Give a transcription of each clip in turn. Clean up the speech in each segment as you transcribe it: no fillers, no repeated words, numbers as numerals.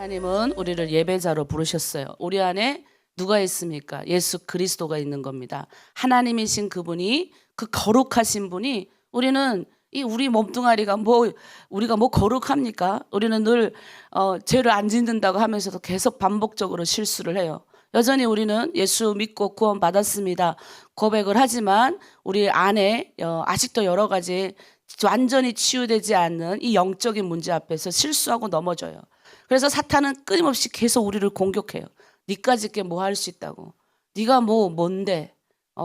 하나님은 우리를 예배자로 부르셨어요. 우리 안에 누가 있습니까? 예수 그리스도가 있는 겁니다. 하나님이신 그분이, 그 거룩하신 분이, 우리는 우리 몸뚱아리가 우리가 거룩합니까? 우리는 늘 죄를 안 짓는다고 하면서도 계속 반복적으로 실수를 해요. 여전히 우리는 예수 믿고 구원 받았습니다 고백을 하지만 우리 안에 아직도 여러 가지 완전히 치유되지 않는 이 영적인 문제 앞에서 실수하고 넘어져요. 그래서 사탄은 끊임없이 계속 우리를 공격해요. 니까짓 게 뭐 할 수 있다고. 네가 뭔데?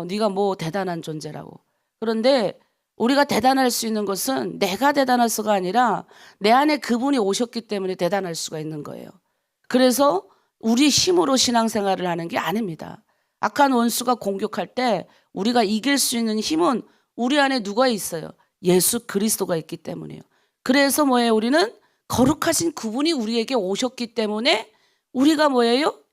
네가 대단한 존재라고. 그런데 우리가 대단할 수 있는 것은 내가 대단해서가 아니라 내 안에 그분이 오셨기 때문에 대단할 수가 있는 거예요. 그래서 우리 힘으로 신앙생활을 하는 게 아닙니다. 악한 원수가 공격할 때 우리가 이길 수 있는 힘은 우리 안에 누가 있어요? 예수 그리스도가 있기 때문이에요. 그래서 우리는 거룩하신 그분이 우리에게 오셨기 때문에 우리가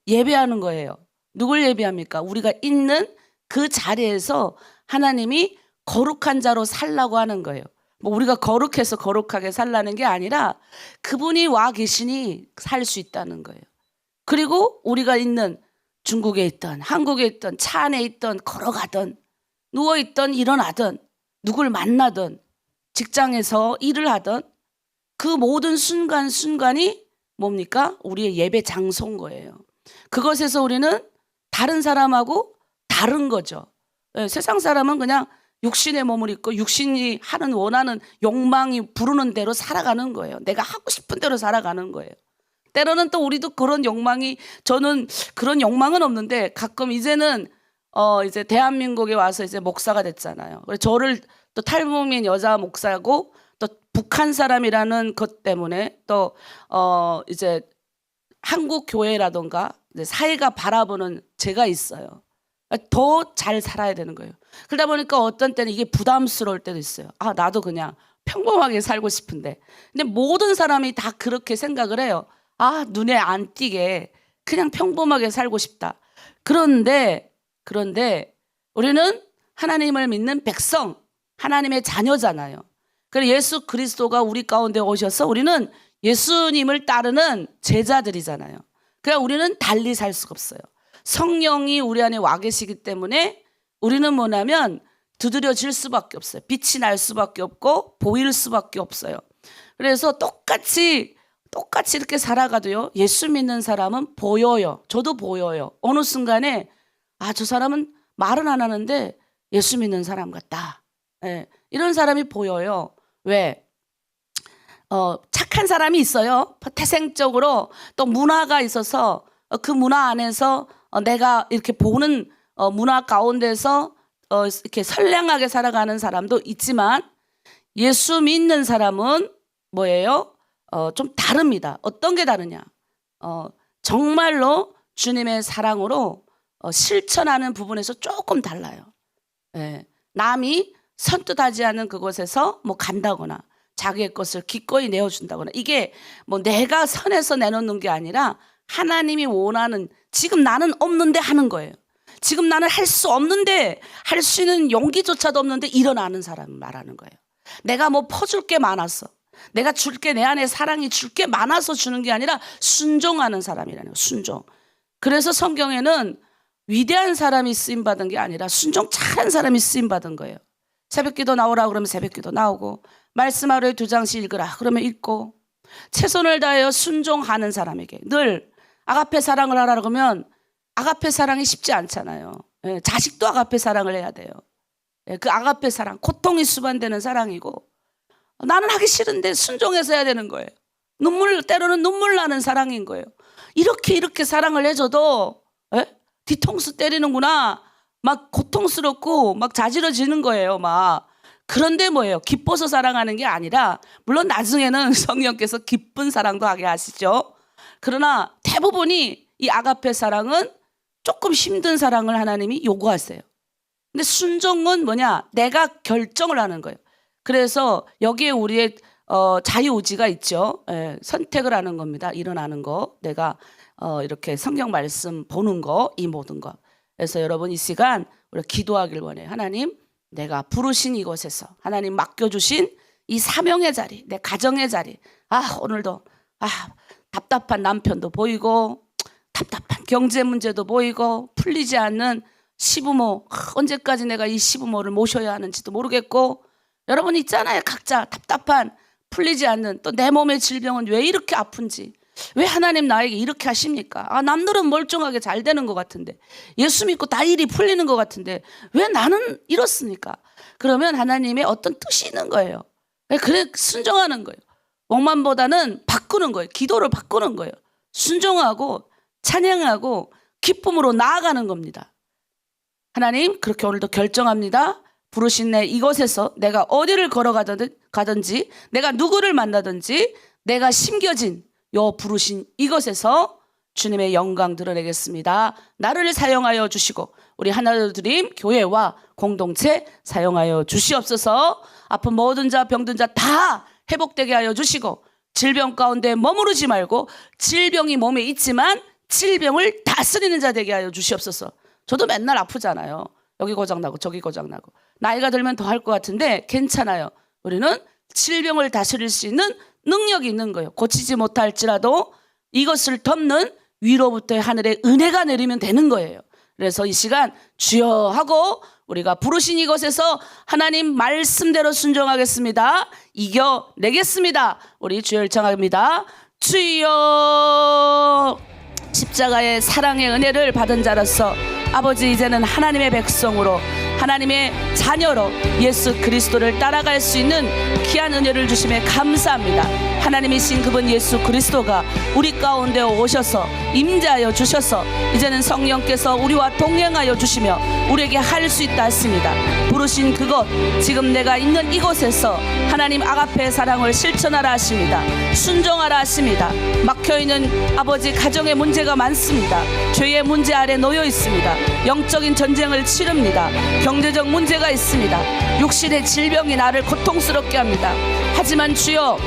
예배하는 거예요. 누굴 예배합니까? 우리가 있는 그 자리에서 하나님이 거룩한 자로 살라고 하는 거예요. 우리가 거룩해서 거룩하게 살라는 게 아니라 그분이 와 계시니 살 수 있다는 거예요. 그리고 우리가 있는 중국에 있던, 한국에 있던, 차 안에 있던, 걸어가던, 누워있던, 일어나던, 누굴 만나던, 직장에서 일을 하던 그 모든 순간순간이 뭡니까? 우리의 예배 장소인 거예요. 그것에서 우리는 다른 사람하고 다른 거죠. 세상 사람은 그냥 육신의 몸을 입고 육신이 원하는 욕망이 부르는 대로 살아가는 거예요. 내가 하고 싶은 대로 살아가는 거예요. 때로는 또 우리도 그런 욕망이, 저는 그런 욕망은 없는데 가끔 이제는 이제 대한민국에 와서 이제 목사가 됐잖아요. 그래서 저를 또 탈북민 여자 목사고 또 북한 사람이라는 것 때문에 또 이제 한국 교회라던가 이제 사회가 바라보는 제가 있어요. 더 잘 살아야 되는 거예요. 그러다 보니까 어떤 때는 이게 부담스러울 때도 있어요. 나도 그냥 평범하게 살고 싶은데. 근데 모든 사람이 다 그렇게 생각을 해요. 눈에 안 띄게 그냥 평범하게 살고 싶다. 그런데 우리는 하나님을 믿는 백성, 하나님의 자녀잖아요. 그래서 예수 그리스도가 우리 가운데 오셔서 우리는 예수님을 따르는 제자들이잖아요. 그러니까 우리는 달리 살 수가 없어요. 성령이 우리 안에 와 계시기 때문에 우리는 뭐냐면 두드려질 수밖에 없어요. 빛이 날 수밖에 없고 보일 수밖에 없어요. 그래서 똑같이 이렇게 살아가도요, 예수 믿는 사람은 보여요. 저도 보여요. 어느 순간에 저 사람은 말은 안 하는데 예수 믿는 사람 같다. 이런 사람이 보여요. 왜? 착한 사람이 있어요. 태생적으로 또 문화가 있어서 그 문화 안에서 내가 이렇게 보는 문화 가운데서 이렇게 선량하게 살아가는 사람도 있지만 예수 믿는 사람은 뭐예요? 좀 다릅니다. 어떤 게 다르냐? 정말로 주님의 사랑으로 실천하는 부분에서 조금 달라요. 남이 선뜻하지 않은 그곳에서 간다거나 자기의 것을 기꺼이 내어준다거나, 이게 내가 선에서 내놓는 게 아니라 하나님이 원하는, 지금 나는 없는데 하는 거예요. 지금 나는 할 수 없는데, 할 수 있는 용기조차도 없는데 일어나는 사람을 말하는 거예요. 내가 퍼줄 게 많았어, 내가 줄게, 내 안에 사랑이 줄게 많아서 주는 게 아니라 순종하는 사람이라는 거예요. 순종. 그래서 성경에는 위대한 사람이 쓰임받은 게 아니라 순종 잘한 사람이 쓰임받은 거예요. 새벽기도 나오라 그러면 새벽기도 나오고, 말씀 하루에 2장씩 읽으라 그러면 읽고, 최선을 다하여 순종하는 사람에게 늘 아가페 사랑을 하라 그러면 아가페 사랑이 쉽지 않잖아요. 자식도 아가페 사랑을 해야 돼요. 그 아가페 사랑, 고통이 수반되는 사랑이고, 나는 하기 싫은데 순종해서 해야 되는 거예요. 때로는 눈물 나는 사랑인 거예요. 이렇게 사랑을 해줘도 뒤통수 때리는구나, 막 고통스럽고 막 자지러지는 거예요. 그런데 기뻐서 사랑하는 게 아니라, 물론 나중에는 성령께서 기쁜 사랑도 하게 하시죠. 그러나 대부분이 이 아가페 사랑은 조금 힘든 사랑을 하나님이 요구하세요. 근데 순종은 뭐냐? 내가 결정을 하는 거예요. 그래서 여기에 우리의 자유의지가 있죠. 선택을 하는 겁니다. 일어나는 거, 내가 이렇게 성경 말씀 보는 거, 이 모든 것. 그래서 여러분 이 시간 우리 기도하길 원해요. 하나님, 내가 부르신 이곳에서 하나님 맡겨주신 이 사명의 자리, 내 가정의 자리, 오늘도 답답한 남편도 보이고 답답한 경제 문제도 보이고 풀리지 않는 시부모, 언제까지 내가 이 시부모를 모셔야 하는지도 모르겠고, 여러분 있잖아요. 각자 답답한 풀리지 않는, 또 내 몸의 질병은 왜 이렇게 아픈지, 왜 하나님 나에게 이렇게 하십니까? 남들은 멀쩡하게 잘 되는 것 같은데, 예수 믿고 다 일이 풀리는 것 같은데 왜 나는 이렇습니까? 그러면 하나님의 어떤 뜻이 있는 거예요. 그래 순종하는 거예요. 원망보다는 바꾸는 거예요. 기도를 바꾸는 거예요. 순종하고 찬양하고 기쁨으로 나아가는 겁니다. 하나님, 그렇게 오늘도 결정합니다. 부르신 내 이곳에서 내가 어디를 걸어가든지 내가 누구를 만나든지 내가 심겨진 요 부르신 이곳에서 주님의 영광 드러내겠습니다. 나를 사용하여 주시고 우리 하나님드림 교회와 공동체 사용하여 주시옵소서. 아픈 모든 자 병든 자 다 회복되게 하여 주시고, 질병 가운데 머무르지 말고 질병이 몸에 있지만 질병을 다스리는 자 되게 하여 주시옵소서. 저도 맨날 아프잖아요. 여기 고장나고 저기 고장나고. 나이가 들면 더 할 것 같은데 괜찮아요. 우리는 질병을 다스릴 수 있는 능력이 있는 거예요. 고치지 못할지라도 이것을 덮는 위로부터의 하늘의 은혜가 내리면 되는 거예요. 그래서 이 시간 주여 하고 우리가 부르신 이곳에서 하나님 말씀대로 순종하겠습니다. 이겨내겠습니다. 우리 주여 요청합니다. 주여. 십자가의 사랑의 은혜를 받은 자로서 아버지, 이제는 하나님의 백성으로, 하나님의 자녀로 예수 그리스도를 따라갈 수 있는 귀한 은혜를 주심에 감사합니다. 하나님이신 그분 예수 그리스도가 우리 가운데 오셔서 임재하여 주셔서 이제는 성령께서 우리와 동행하여 주시며 우리에게 할 수 있다 했습니다. 부르신 그곳, 지금 내가 있는 이곳에서 하나님 아가페의 사랑을 실천하라 하십니다. 순종하라 하십니다. 막혀있는 아버지 가정의 문제가 많습니다. 죄의 문제 아래 놓여 있습니다. 영적인 전쟁을 치릅니다. 경제적 문제가 있습니다. 육신의 질병이 나를 고통스럽게 합니다. 하지만 주여,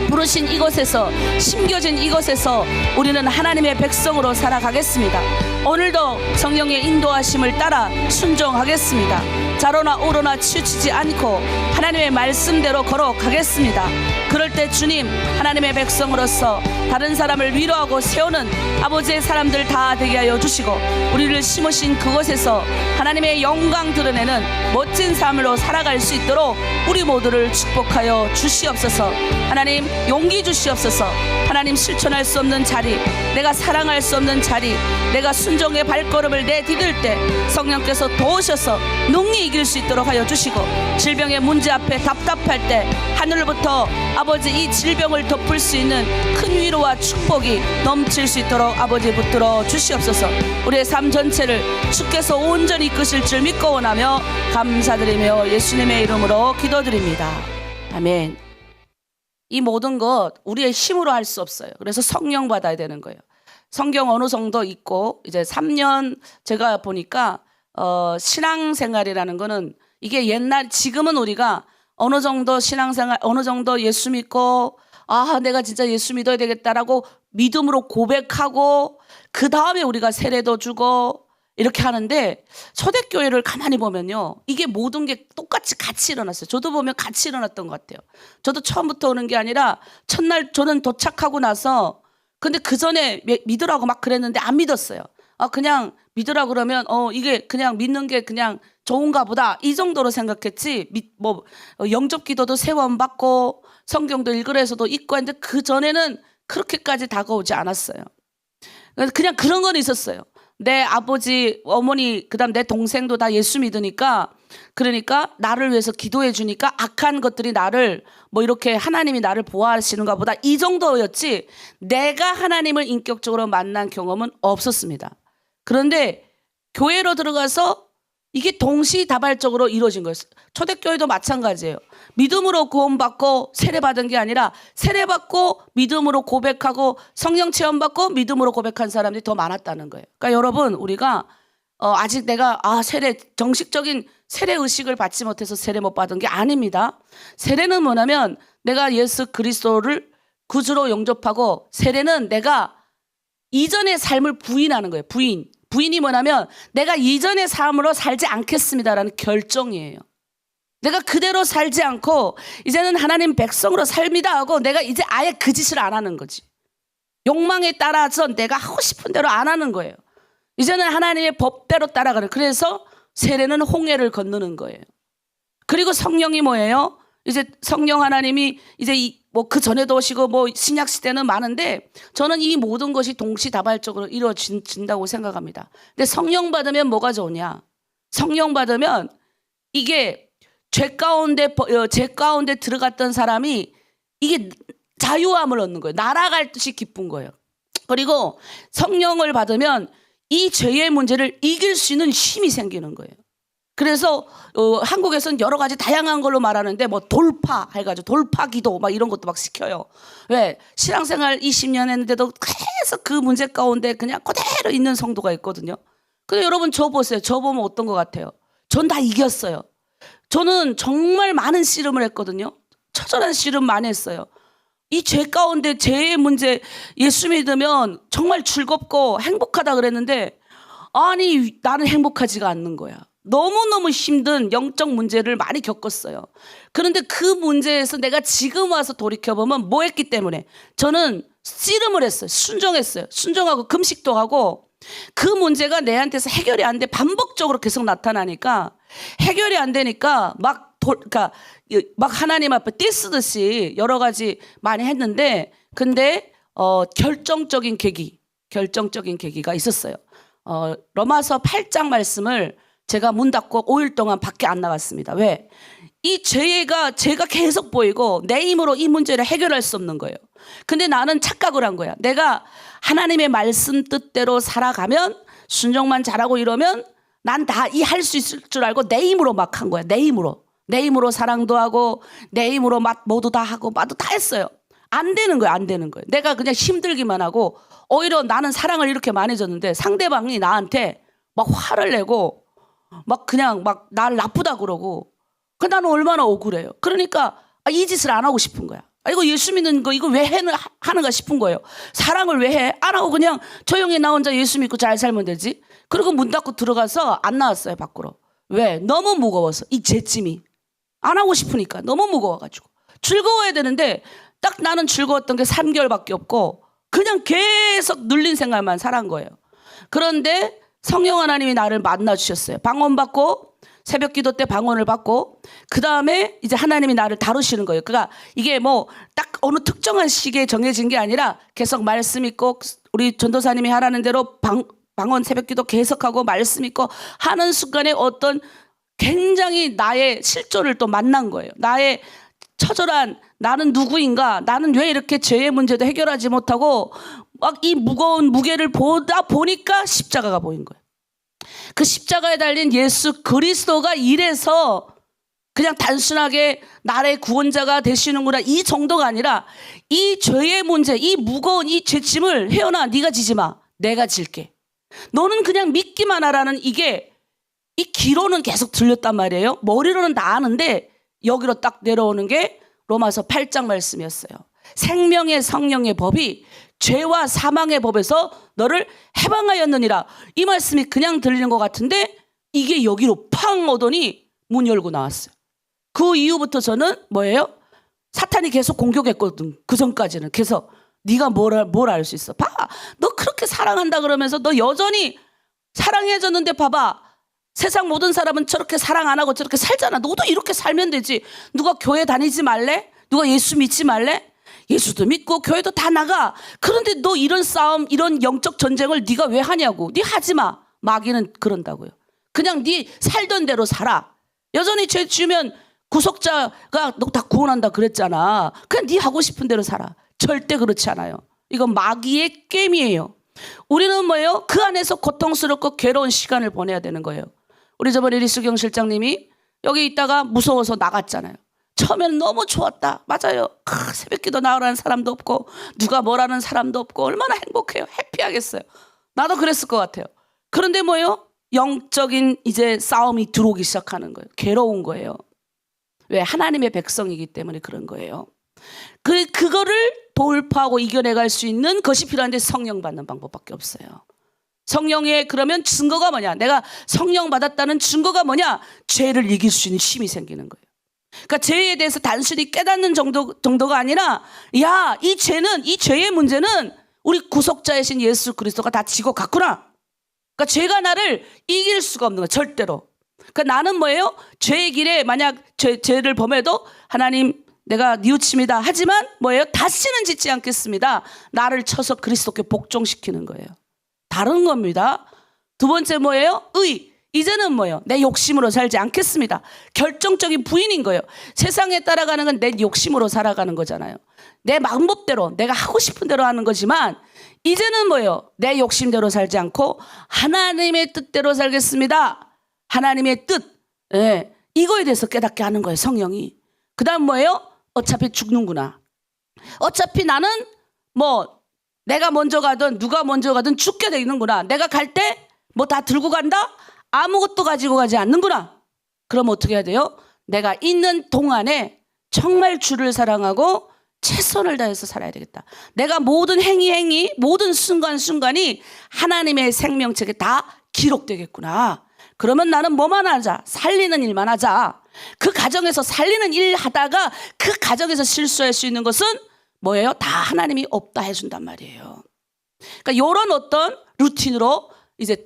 부르신 이곳에서, 심겨진 이곳에서 우리는 하나님의 백성으로 살아가겠습니다. 오늘도 성령의 인도하심을 따라 순종하겠습니다. 좌로나 우로나 치우치지 않고 하나님의 말씀대로 걸어가겠습니다. 그럴 때 주님, 하나님의 백성으로서 다른 사람을 위로하고 세우는 아버지의 사람들 다 되게 하여 주시고, 우리를 심으신 그곳에서 하나님의 영광 드러내는 멋진 삶으로 살아갈 수 있도록 우리 모두를 축복하여 주시옵소서. 하나님 용기 주시옵소서. 하나님 실천할 수 없는 자리, 내가 사랑할 수 없는 자리, 내가 순종의 발걸음을 내디딜 때 성령께서 도우셔서 능히 이길 수 있도록 하여 주시고, 질병의 문제 앞에 답답할 때 하늘부터 아버지 이 질병을 덮을 수 있는 큰 위로와 축복이 넘칠 수 있도록 아버지 붙들어 주시옵소서. 우리의 삶 전체를 주께서 온전히 이끄실 줄 믿고 원하며 감사드리며 예수님의 이름으로 기도드립니다. 아멘. 이 모든 것 우리의 힘으로 할 수 없어요. 그래서 성령 받아야 되는 거예요. 성경 어느 정도 있고 이제 3년 제가 보니까 신앙생활이라는 거는 이게 옛날, 지금은 우리가 어느 정도 신앙생활, 어느 정도 예수 믿고 내가 진짜 예수 믿어야 되겠다라고 믿음으로 고백하고 그 다음에 우리가 세례도 주고 이렇게 하는데, 초대교회를 가만히 보면요, 이게 모든 게 똑같이 같이 일어났어요. 저도 보면 같이 일어났던 것 같아요. 저도 처음부터 오는 게 아니라 첫날 저는 도착하고 나서, 근데 그 전에 믿으라고 막 그랬는데 안 믿었어요. 그냥 믿으라 그러면 이게 그냥 믿는 게 그냥 좋은가 보다 이 정도로 생각했지, 영접 기도도 세 번 받고 성경도 읽으라 해서도 읽고 했는데 그 전에는 그렇게까지 다가오지 않았어요. 그냥 그런 건 있었어요. 내 아버지, 어머니, 그다음 내 동생도 다 예수 믿으니까, 그러니까 나를 위해서 기도해 주니까 악한 것들이 나를 이렇게 하나님이 나를 보호하시는가 보다 이 정도였지, 내가 하나님을 인격적으로 만난 경험은 없었습니다. 그런데 교회로 들어가서 이게 동시다발적으로 이루어진 거였어요. 초대교회도 마찬가지예요. 믿음으로 구원받고 세례받은 게 아니라 세례받고 믿음으로 고백하고 성령 체험받고 믿음으로 고백한 사람들이 더 많았다는 거예요. 그러니까 여러분, 우리가 아직 내가 정식적인 세례 의식을 받지 못해서 세례 못 받은 게 아닙니다. 세례는 뭐냐면 내가 예수 그리스도를 구주로 영접하고, 세례는 내가 이전의 삶을 부인하는 거예요. 부인이 뭐냐면 내가 이전의 삶으로 살지 않겠습니다라는 결정이에요. 내가 그대로 살지 않고 이제는 하나님 백성으로 삽니다 하고 내가 이제 아예 그 짓을 안 하는 거지. 욕망에 따라서 내가 하고 싶은 대로 안 하는 거예요. 이제는 하나님의 법대로 따라가는. 그래서 세례는 홍해를 건너는 거예요. 그리고 성령이 뭐예요? 이제 성령 하나님이 이제 뭐 그 전에도 오시고 뭐 신약 시대는 많은데 저는 이 모든 것이 동시다발적으로 이루어진다고 생각합니다. 근데 성령 받으면 뭐가 좋으냐? 성령 받으면 이게 죄 가운데 들어갔던 사람이 이게 자유함을 얻는 거예요. 날아갈 듯이 기쁜 거예요. 그리고 성령을 받으면 이 죄의 문제를 이길 수 있는 힘이 생기는 거예요. 그래서 한국에서는 여러 가지 다양한 걸로 말하는데 뭐 돌파 해가지고 돌파 기도 막 이런 것도 막 시켜요. 왜? 신앙생활 20년 했는데도 계속 그 문제 가운데 그냥 그대로 있는 성도가 있거든요. 근데 여러분 저 보세요. 저 보면 어떤 것 같아요? 전 다 이겼어요. 저는 정말 많은 씨름을 했거든요. 처절한 씨름 많이 했어요. 이 죄 가운데 죄의 문제 예수 믿으면 정말 즐겁고 행복하다 그랬는데 아니 나는 행복하지가 않는 거야. 너무너무 힘든 영적 문제를 많이 겪었어요. 그런데 그 문제에서 내가 지금 와서 돌이켜보면 뭐 했기 때문에 저는 씨름을 했어요. 순종했어요. 순종하고 금식도 하고 그 문제가 내한테서 해결이 안 돼 반복적으로 계속 나타나니까 해결이 안 되니까 막 하나님 앞에 떼쓰듯이 여러 가지 많이 했는데 근데 결정적인 계기가 있었어요. 로마서 8장 말씀을 제가 문 닫고 5일 동안 밖에 안 나갔습니다. 왜? 이 죄가 계속 보이고 내 힘으로 이 문제를 해결할 수 없는 거예요. 근데 나는 착각을 한 거야. 내가 하나님의 말씀 뜻대로 살아가면 순종만 잘하고 이러면 난 다 할 수 있을 줄 알고 내 힘으로 막 한 거야. 내 힘으로 사랑도 하고 내 힘으로 막 모두 다 하고 마도 다 했어요. 안 되는 거예요. 내가 그냥 힘들기만 하고 오히려 나는 사랑을 이렇게 많이 줬는데 상대방이 나한테 막 화를 내고 막 그냥 막 나를 나쁘다 그러고 나는 얼마나 억울해요. 그러니까 이 짓을 안 하고 싶은 거야. 이거 예수 믿는 거 이거 왜 하는가 싶은 거예요. 사랑을 왜 해? 안 하고 그냥 조용히 나 혼자 예수 믿고 잘 살면 되지. 그리고 문 닫고 들어가서 안 나왔어요 밖으로. 왜? 너무 무거워서 이 죄짐이 안 하고 싶으니까 너무 무거워가지고 즐거워야 되는데 딱 나는 즐거웠던 게 3개월밖에 없고 그냥 계속 눌린 생활만 살아간 거예요. 그런데 성령 하나님이 나를 만나 주셨어요. 방언 받고 새벽 기도 때 방언을 받고 그 다음에 이제 하나님이 나를 다루시는 거예요. 그러니까 이게 뭐 딱 어느 특정한 시기에 정해진 게 아니라 계속 말씀 있고 우리 전도사님이 하라는 대로 방언 새벽 기도 계속하고 말씀 있고 하는 순간에 어떤 굉장히 나의 실존을 또 만난 거예요. 나의 처절한 나는 누구인가? 나는 왜 이렇게 죄의 문제도 해결하지 못하고 막 이 무거운 무게를 보다 보니까 십자가가 보인 거예요. 그 십자가에 달린 예수 그리스도가 이래서 그냥 단순하게 나의 구원자가 되시는구나 이 정도가 아니라 이 죄의 문제, 이 무거운 이 죄짐을 혜연아 네가 지지 마. 내가 질게. 너는 그냥 믿기만 하라는 이게 이 귀로는 계속 들렸단 말이에요. 머리로는 다 아는데 여기로 딱 내려오는 게 로마서 8장 말씀이었어요. 생명의 성령의 법이 죄와 사망의 법에서 너를 해방하였느니라. 이 말씀이 그냥 들리는 것 같은데 이게 여기로 팡 오더니 문 열고 나왔어요. 그 이후부터 저는 뭐예요? 사탄이 계속 공격했거든. 그 전까지는. 그래서 네가 뭘 알 수 있어? 봐. 너 그렇게 사랑한다 그러면서 너 여전히 사랑해줬는데 봐봐. 세상 모든 사람은 저렇게 사랑 안 하고 저렇게 살잖아. 너도 이렇게 살면 되지. 누가 교회 다니지 말래? 누가 예수 믿지 말래? 예수도 믿고 교회도 다 나가. 그런데 너 이런 싸움 이런 영적 전쟁을 네가 왜 하냐고. 네 하지 마. 마귀는 그런다고요. 그냥 네 살던 대로 살아. 여전히 죄 지으면 구속자가 너 다 구원한다 그랬잖아. 그냥 네 하고 싶은 대로 살아. 절대 그렇지 않아요. 이건 마귀의 게임이에요. 우리는 뭐예요? 그 안에서 고통스럽고 괴로운 시간을 보내야 되는 거예요. 우리 저번에 리수경 실장님이 여기 있다가 무서워서 나갔잖아요. 처음에는 너무 좋았다. 맞아요. 새벽기도 나오라는 사람도 없고 누가 뭐라는 사람도 없고 얼마나 행복해요. 해피하겠어요. 나도 그랬을 것 같아요. 그런데 뭐예요? 영적인 이제 싸움이 들어오기 시작하는 거예요. 괴로운 거예요. 왜? 하나님의 백성이기 때문에 그런 거예요. 그거를 돌파하고 이겨내갈 수 있는 것이 필요한데 성령 받는 방법밖에 없어요. 성령의 그러면 증거가 뭐냐? 내가 성령 받았다는 증거가 뭐냐? 죄를 이길 수 있는 힘이 생기는 거예요. 그러니까 죄에 대해서 단순히 깨닫는 정도가 아니라 야, 이 죄의 문제는 우리 구속자이신 예수 그리스도가 다 지고 갔구나. 그러니까 죄가 나를 이길 수가 없는 거예요. 절대로. 그러니까 나는 뭐예요? 죄의 길에 만약 죄를 범해도 하나님 내가 뉘우칩니다. 하지만 뭐예요? 다시는 짓지 않겠습니다. 나를 쳐서 그리스도께 복종시키는 거예요. 다른 겁니다. 두 번째 뭐예요? 이제는 뭐예요? 내 욕심으로 살지 않겠습니다. 결정적인 부인인 거예요. 세상에 따라가는 건 내 욕심으로 살아가는 거잖아요. 내 마음법대로 내가 하고 싶은 대로 하는 거지만 이제는 뭐예요? 내 욕심대로 살지 않고 하나님의 뜻대로 살겠습니다. 하나님의 뜻, 예, 이거에 대해서 깨닫게 하는 거예요. 성령이. 그 다음 뭐예요? 어차피 죽는구나. 어차피 나는 뭐 내가 먼저 가든 누가 먼저 가든 죽게 되는구나. 내가 갈 때 뭐 다 들고 간다? 아무것도 가지고 가지 않는구나. 그럼 어떻게 해야 돼요? 내가 있는 동안에 정말 주를 사랑하고 최선을 다해서 살아야 되겠다. 내가 모든 행위 모든 순간순간이 하나님의 생명책에 다 기록되겠구나. 그러면 나는 뭐만 하자? 살리는 일만 하자. 그 가정에서 살리는 일 하다가 그 가정에서 실수할 수 있는 것은 뭐예요? 다 하나님이 없다 해준단 말이에요. 그러니까 이런 어떤 루틴으로 이제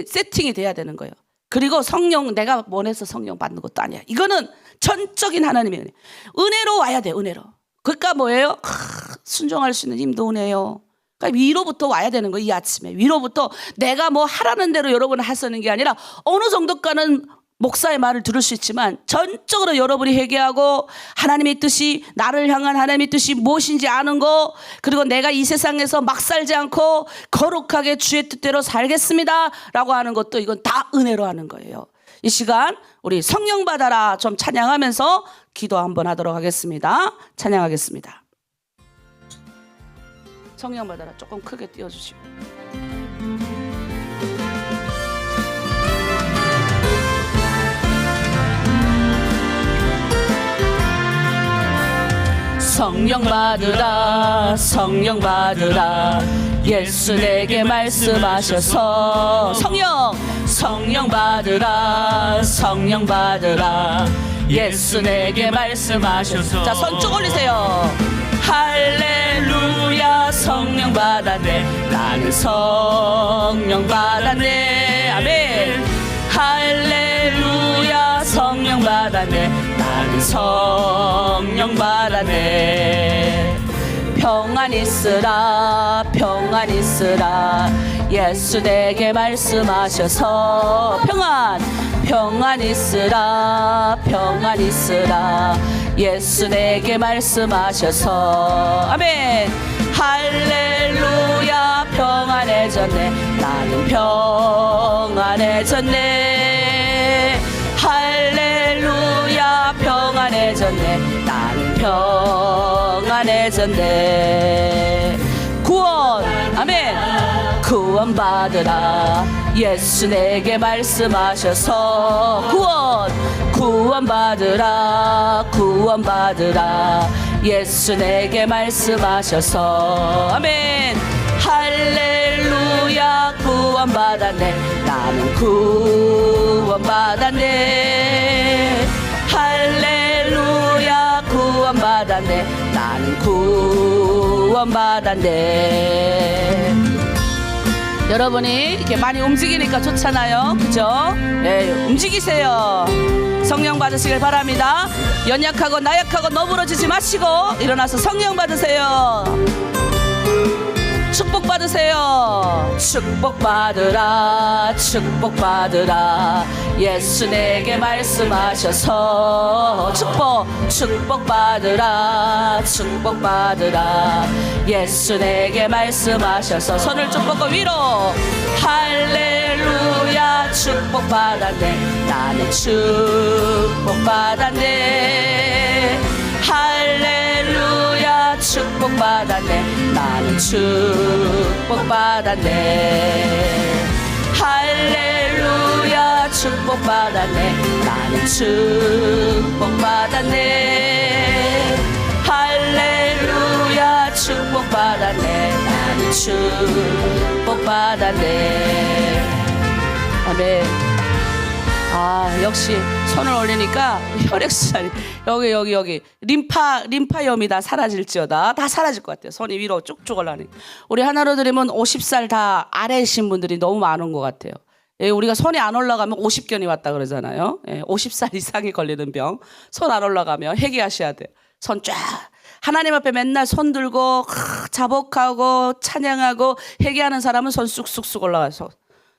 세팅이 돼야 되는 거예요. 그리고 성령, 내가 원해서 성령 받는 것도 아니야. 이거는 전적인 하나님의 은혜. 은혜로 와야 돼, 은혜로. 그러니까 뭐예요? 순종할 수 있는 힘도 은혜요. 그러니까 위로부터 와야 되는 거예요. 이 아침에 위로부터 내가 뭐 하라는 대로 여러분 하시는 게 아니라 어느 정도까지는 목사의 말을 들을 수 있지만 전적으로 여러분이 회개하고 하나님의 뜻이, 나를 향한 하나님의 뜻이 무엇인지 아는 거, 그리고 내가 이 세상에서 막 살지 않고 거룩하게 주의 뜻대로 살겠습니다 라고 하는 것도 이건 다 은혜로 하는 거예요. 이 시간 우리 성령 받아라 좀 찬양하면서 기도 한번 하도록 하겠습니다. 찬양하겠습니다. 성령 받아라 조금 크게 띄워주시고. 성령 받으라, 성령 받으라. 예수 내게 말씀하셔서 성령 받으라, 성령 받으라. 예수 내게 말씀하셔서. 자, 손 쭉 올리세요. 할렐루야, 성령 받았네. 나는 성령 받았네. 아멘. 할렐루야, 성령 받았네. 나는 성령 받았네. 평안 있으라, 평안 있으라. 예수 내게 말씀하셔서 평안 있으라, 평안 있으라. 예수 내게 말씀하셔서. 아멘. 할렐루야, 평안해졌네. 나는 평안해졌네. 할렐루야, 평안해졌네. 나는 평안해졌네. 구원, 아멘. 구원 받으라. 예수 내게 말씀하셔서 구원 받으라, 구원 받으라. 예수 내게 말씀하셔서. 아멘. 할렐루야, 구원 받았네. 나는 구원 받았네. 할렐루야, 구원 받았네. 나는 구원 받았네. 여러분이 이렇게 많이 움직이니까 좋잖아요. 그죠? 네, 움직이세요. 성령 받으시길 바랍니다. 연약하고 나약하고 너부러지지 마시고 일어나서 성령 받으세요. 축복 받으세요. 축복 받으라, 축복 받으라. 예수 내게 말씀하셔서 축복 받으라, 축복 받으라. 예수 내게 말씀하셔서. 손을 좀 뻗고 위로. 할렐루야, 축복 받았네. 나는 축복 받았네. 할렐루야, 축복 받았네. 나는 축복 받았네. 할렐루야, 축복 받았네. 나는 축복 받았네. 할렐루야, 축복 받았네. 나는 축복 받았네. 아멘. 역시 손을 올리니까 혈액순환이 여기 림파염이 다 사라질지어다. 다 사라질 것 같아요. 손이 위로 쭉쭉 올라가니. 우리 하나로 드리면 50살 다 아래이신 분들이 너무 많은 것 같아요. 예, 우리가 손이 안 올라가면 50견이 왔다 그러잖아요. 예, 50살 이상이 걸리는 병. 손 안 올라가면 회개하셔야 돼요. 손 쫙. 하나님 앞에 맨날 손 들고 자복하고 찬양하고 회개하는 사람은 손 쑥쑥쑥 올라가서.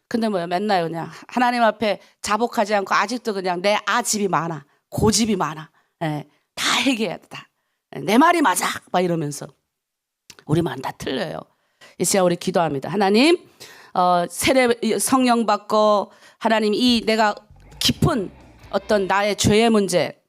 근데 뭐야, 맨날 그냥 하나님 앞에 자복하지 않고 아직도 그냥 내 아집이 많아, 고집이 많아. 예, 다 회개해야 돼. 다. 내 말이 맞아 막 이러면서 우리 말 다 틀려요. 이 시간 우리 기도합니다. 하나님, 세례 성령 받고 하나님 이 내가 깊은 어떤 나의 죄의 문제,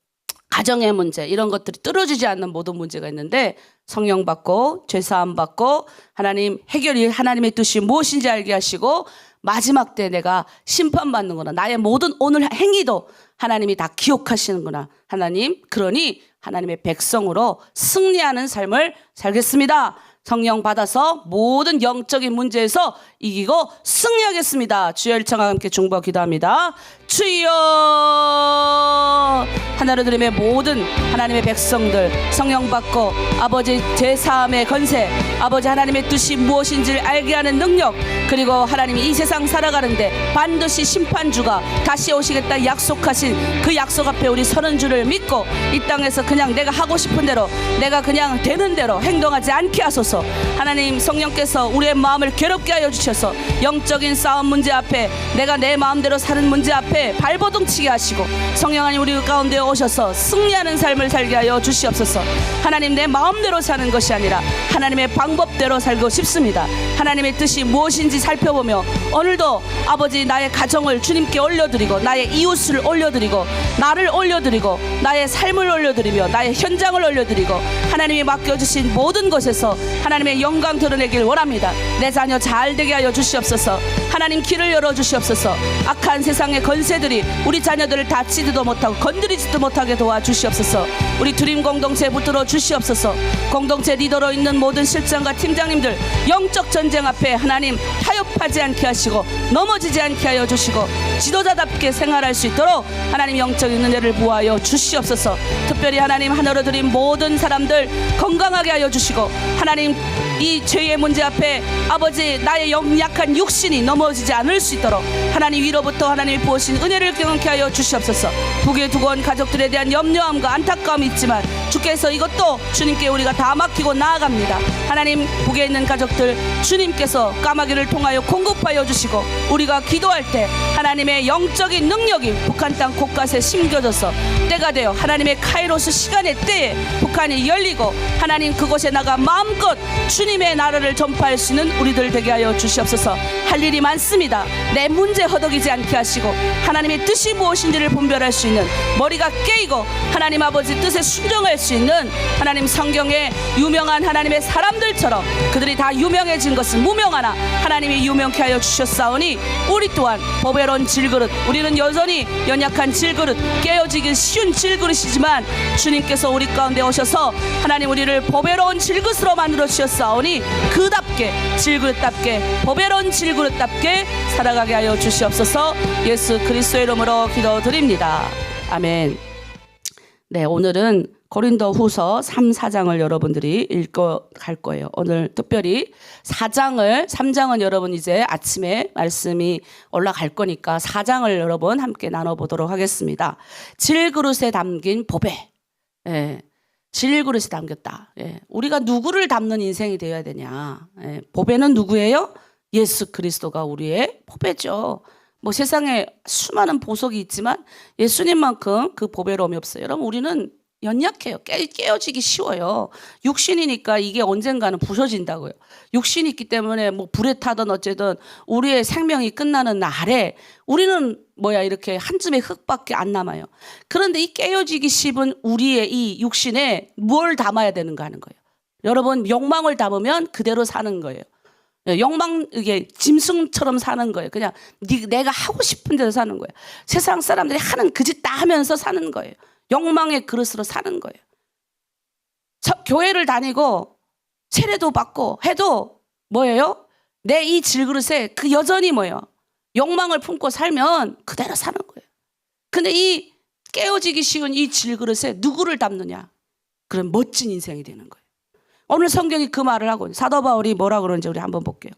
가정의 문제 이런 것들이 뚫어지지 않는 모든 문제가 있는데 성령 받고 죄사함 받고 하나님 해결이 하나님의 뜻이 무엇인지 알게 하시고 마지막 때 내가 심판받는구나. 나의 모든 오늘 행위도 하나님이 다 기억하시는구나. 하나님, 그러니 하나님의 백성으로 승리하는 삶을 살겠습니다. 성령 받아서 모든 영적인 문제에서 이기고 승리하겠습니다. 주여 일청과 함께 중보 기도합니다. 주여, 하나로 드림의 모든 하나님의 백성들 성령 받고 아버지 제사함의 건세, 아버지 하나님의 뜻이 무엇인지를 알게 하는 능력, 그리고 하나님이 이 세상 살아가는데 반드시 심판주가 다시 오시겠다 약속하신 그 약속 앞에 우리 서는 줄을 믿고 이 땅에서 그냥 내가 하고 싶은 대로 내가 그냥 되는 대로 행동하지 않게 하소서. 하나님, 성령께서 우리의 마음을 괴롭게 하여 주셔서 영적인 싸움 문제 앞에 내가 내 마음대로 사는 문제 앞에 발버둥 치게 하시고 성령 하나님 우리 가운데 오셔서 승리하는 삶을 살게 하여 주시옵소서. 하나님, 내 마음대로 사는 것이 아니라 하나님의 방법대로 살고 싶습니다. 하나님의 뜻이 무엇인지 살펴보며 오늘도 아버지 나의 가정을 주님께 올려드리고 나의 이웃을 올려드리고 나를 올려드리고 나의 삶을 올려드리며 나의 현장을 올려드리고 하나님이 맡겨주신 모든 것에서 하나님의 영광 드러내길 원합니다. 내 자녀 잘 되게 하여 주시옵소서. 하나님, 길을 열어주시옵소서. 악한 세상의 건세들이 우리 자녀들을 다치지도 못하고 건드리지도 못하게 도와주시옵소서. 우리 드림 공동체에 붙들어 주시옵소서. 공동체 리더로 있는 모든 실장과 팀장님들 영적 전쟁 앞에 하나님 타협하지 않게 하시고 넘어지지 않게 하여 주시고 지도자답게 생활할 수 있도록 하나님 영적인 은혜를 부어하여 주시옵소서. 특별히 하나님 하나로 드린 모든 사람들 건강하게 하여 주시고 하나님 이 죄의 문제 앞에 아버지 나의 약한 육신이 넘어지지 않을 수 있도록 하나님 위로부터 하나님이 부으신 은혜를 경험케 하여 주시옵소서. 북에 두고 온 가족들에 대한 염려함과 안타까움이 있지만 주께서 이것도 주님께 우리가 다 맡기고 나아갑니다. 하나님, 북에 있는 가족들 주님께서 까마귀를 통하여 공급하여 주시고 우리가 기도할 때 하나님의 영적인 능력이 북한 땅 곳곳에 심겨져서 때가 되어 하나님의 카이로스 시간의 때에 북한이 열리고 하나님 그곳에 나가 마음껏 주님의 나라를 전파할 수 있는 우리들 되게 하여 주시옵소서. 할 일이 많습니다. 내 문제 허덕이지 않게 하시고 하나님의 뜻이 무엇인지를 분별할 수 있는 머리가 깨이고 하나님 아버지 뜻에 순종할 수 있는 하나님 성경에 유명한 하나님의 사람들처럼 그들이 다 유명해진 것은 무명하나 하나님이 유명케 하여 주셨사오니 우리 또한 보배로운 질그릇, 우리는 여전히 연약한 질그릇, 깨어지기 쉬운 질그릇이지만 주님께서 우리 가운데 오셔서 하나님 우리를 보배로운 질그릇으로 만들어 주셨사오니 그답게 질그릇답게 보배로운 질그릇답게 살아가게 하여 주시옵소서. 예수 그리스도의 이름으로 기도드립니다. 아멘. 네, 오늘은 고린도 후서 3, 4장을 여러분들이 읽어 갈 거예요. 오늘 특별히 3장은 여러분 이제 아침에 말씀이 올라갈 거니까 4장을 여러분 함께 나눠보도록 하겠습니다. 질그릇에 담긴 보배. 예, 질그릇에 담겼다. 예, 우리가 누구를 담는 인생이 되어야 되냐. 예, 보배는 누구예요? 예수 그리스도가 우리의 보배죠. 뭐 세상에 수많은 보석이 있지만 예수님만큼 그 보배로움이 없어요. 여러분, 우리는 연약해요. 깨어지기 쉬워요. 육신이니까 이게 언젠가는 부서진다고요. 육신이 있기 때문에 뭐 불에 타든 어쨌든 우리의 생명이 끝나는 날에 우리는 이렇게 한 줌의 흙밖에 안 남아요. 그런데 이 깨어지기 쉽은 우리의 이 육신에 뭘 담아야 되는가 하는 거예요. 여러분, 욕망을 담으면 그대로 사는 거예요. 욕망, 이게 짐승처럼 사는 거예요. 그냥 내가 하고 싶은 대로 사는 거예요. 세상 사람들이 하는 그 짓 다 하면서 사는 거예요. 욕망의 그릇으로 사는 거예요. 교회를 다니고 세례도 받고 해도 뭐예요? 내 이 질그릇에 그 여전히 욕망을 품고 살면 그대로 사는 거예요. 근데 이 깨어지기 쉬운 이 질그릇에 누구를 담느냐? 그런 멋진 인생이 되는 거예요. 오늘 성경이 그 말을 하고 사도 바울이 뭐라 그러는지 우리 한번 볼게요.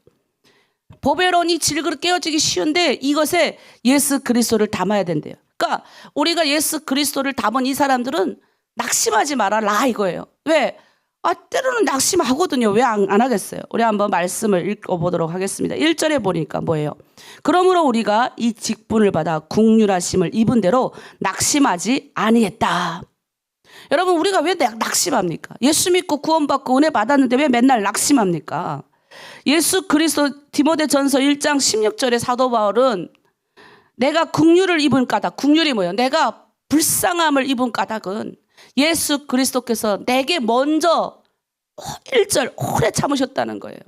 보배로운 이 질그릇 깨어지기 쉬운데 이것에 예수 그리스도를 담아야 된대요. 그러니까 우리가 예수 그리스도를 담은 이 사람들은 낙심하지 말아라 이거예요. 왜? 때로는 낙심하거든요. 왜 안 하겠어요? 우리 한번 말씀을 읽어보도록 하겠습니다. 1절에 보니까 뭐예요? 그러므로 우리가 이 직분을 받아 국률하심을 입은 대로 낙심하지 아니했다. 여러분, 우리가 왜 낙심합니까? 예수 믿고 구원받고 은혜 받았는데 왜 맨날 낙심합니까? 예수 그리스도 디모데전서 1장 16절에 사도 바울은 내가 국률을 입은 까닭, 국률이 뭐예요? 내가 불쌍함을 입은 까닭은 예수 그리스도께서 내게 먼저 1절 오래 참으셨다는 거예요.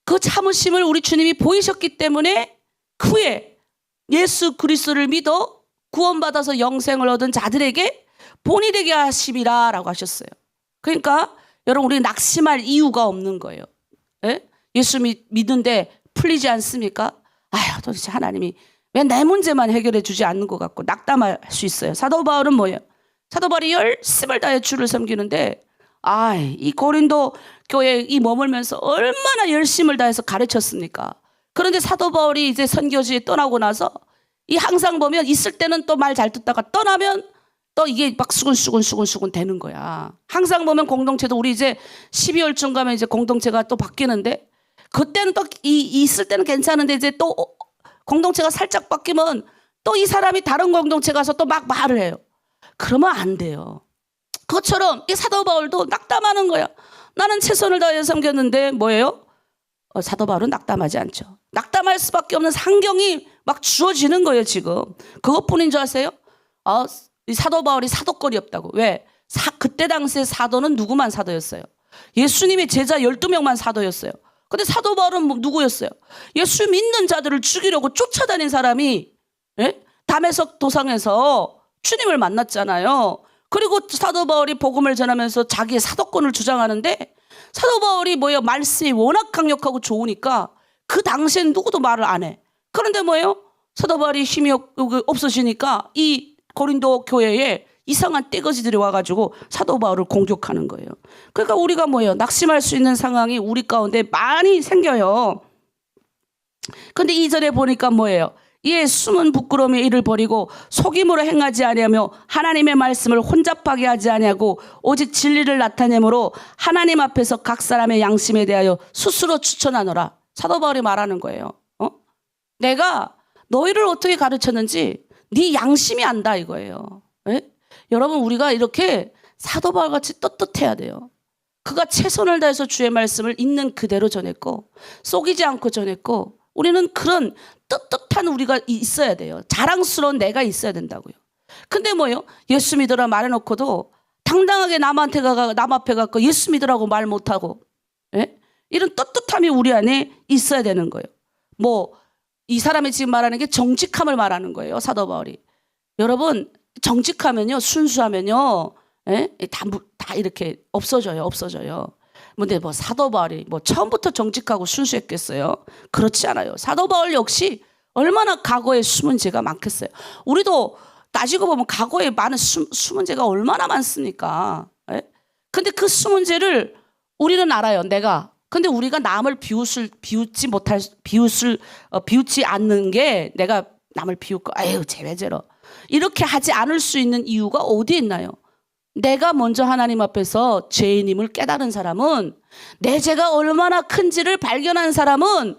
그 참으심을 우리 주님이 보이셨기 때문에 그 후에 예수 그리스도를 믿어 구원받아서 영생을 얻은 자들에게 본이 되게 하심이라 라고 하셨어요. 그러니까 여러분, 우리 낙심할 이유가 없는 거예요. 예? 예수 믿는데 풀리지 않습니까? 아휴, 도대체 하나님이 왜 내 문제만 해결해 주지 않는 것 같고 낙담할 수 있어요. 사도 바울은 뭐예요? 사도 바울이 열심을 다해 주를 섬기는데 이 고린도 교회에 이 머물면서 얼마나 열심을 다해서 가르쳤습니까? 그런데 사도 바울이 이제 선교지에 떠나고 나서 이 항상 보면 있을 때는 또 말 잘 듣다가 떠나면 또 이게 막 수근수근 되는 거야. 항상 보면 공동체도 우리 이제 12월쯤 가면 이제 공동체가 또 바뀌는데 그때는 또 있을 때는 괜찮은데 이제 또 공동체가 살짝 바뀌면 또 이 사람이 다른 공동체 가서 또 막 말을 해요. 그러면 안 돼요. 그것처럼 이 사도 바울도 낙담하는 거야. 나는 최선을 다해 섬겼는데 뭐예요? 사도 바울은 낙담하지 않죠. 낙담할 수밖에 없는 환경이 막 주어지는 거예요, 지금. 그것뿐인 줄 아세요? 이 사도 바울이 사도권이 없다고. 왜? 그때 당시에 사도는 누구만 사도였어요? 예수님의 제자 12명만 사도였어요. 근데 사도 바울은 누구였어요? 예수 믿는 자들을 죽이려고 쫓아다닌 사람이 다메섹 도상에서 주님을 만났잖아요. 그리고 사도 바울이 복음을 전하면서 자기의 사도권을 주장하는데 사도 바울이 뭐예요? 말씀이 워낙 강력하고 좋으니까 그 당시엔 누구도 말을 안 해. 그런데 뭐예요? 사도 바울이 힘이 없어지니까 이 고린도 교회에 이상한 떼거지들이 와가지고 사도 바울을 공격하는 거예요. 그러니까 우리가 뭐예요? 낙심할 수 있는 상황이 우리 가운데 많이 생겨요. 근데 2절에 보니까 뭐예요? 이에 숨은 부끄러움의 일을 버리고 속임으로 행하지 아니하며 하나님의 말씀을 혼잡하게 하지 아니하고 오직 진리를 나타내므로 하나님 앞에서 각 사람의 양심에 대하여 스스로 추천하노라. 사도 바울이 말하는 거예요. 내가 너희를 어떻게 가르쳤는지 네 양심이 안다 이거예요. 여러분, 우리가 이렇게 사도 바울같이 떳떳해야 돼요. 그가 최선을 다해서 주의 말씀을 있는 그대로 전했고 속이지 않고 전했고 우리는 그런 떳떳한 우리가 있어야 돼요. 자랑스러운 내가 있어야 된다고요. 근데 뭐예요? 예수 믿으라 말해놓고도 당당하게 남 앞에 가서 예수 믿으라고 말 못하고 이런 떳떳함이 우리 안에 있어야 되는 거예요. 이 사람이 지금 말하는 게 정직함을 말하는 거예요. 사도 바울이. 여러분, 정직하면요, 순수하면요, 다 이렇게 없어져요. 근데 사도 바울이 처음부터 정직하고 순수했겠어요? 그렇지 않아요. 사도 바울 역시 얼마나 과거에 숨은 죄가 많겠어요. 우리도 따지고 보면 과거에 많은 숨은 죄가 얼마나 많습니까? 근데 그 숨은 죄를 우리는 알아요. 근데 우리가 남을 비웃지 않는 게 내가 남을 비웃고 쟤 왜 저러 이렇게 하지 않을 수 있는 이유가 어디에 있나요? 내가 먼저 하나님 앞에서 죄인임을 깨달은 사람은 내 죄가 얼마나 큰지를 발견한 사람은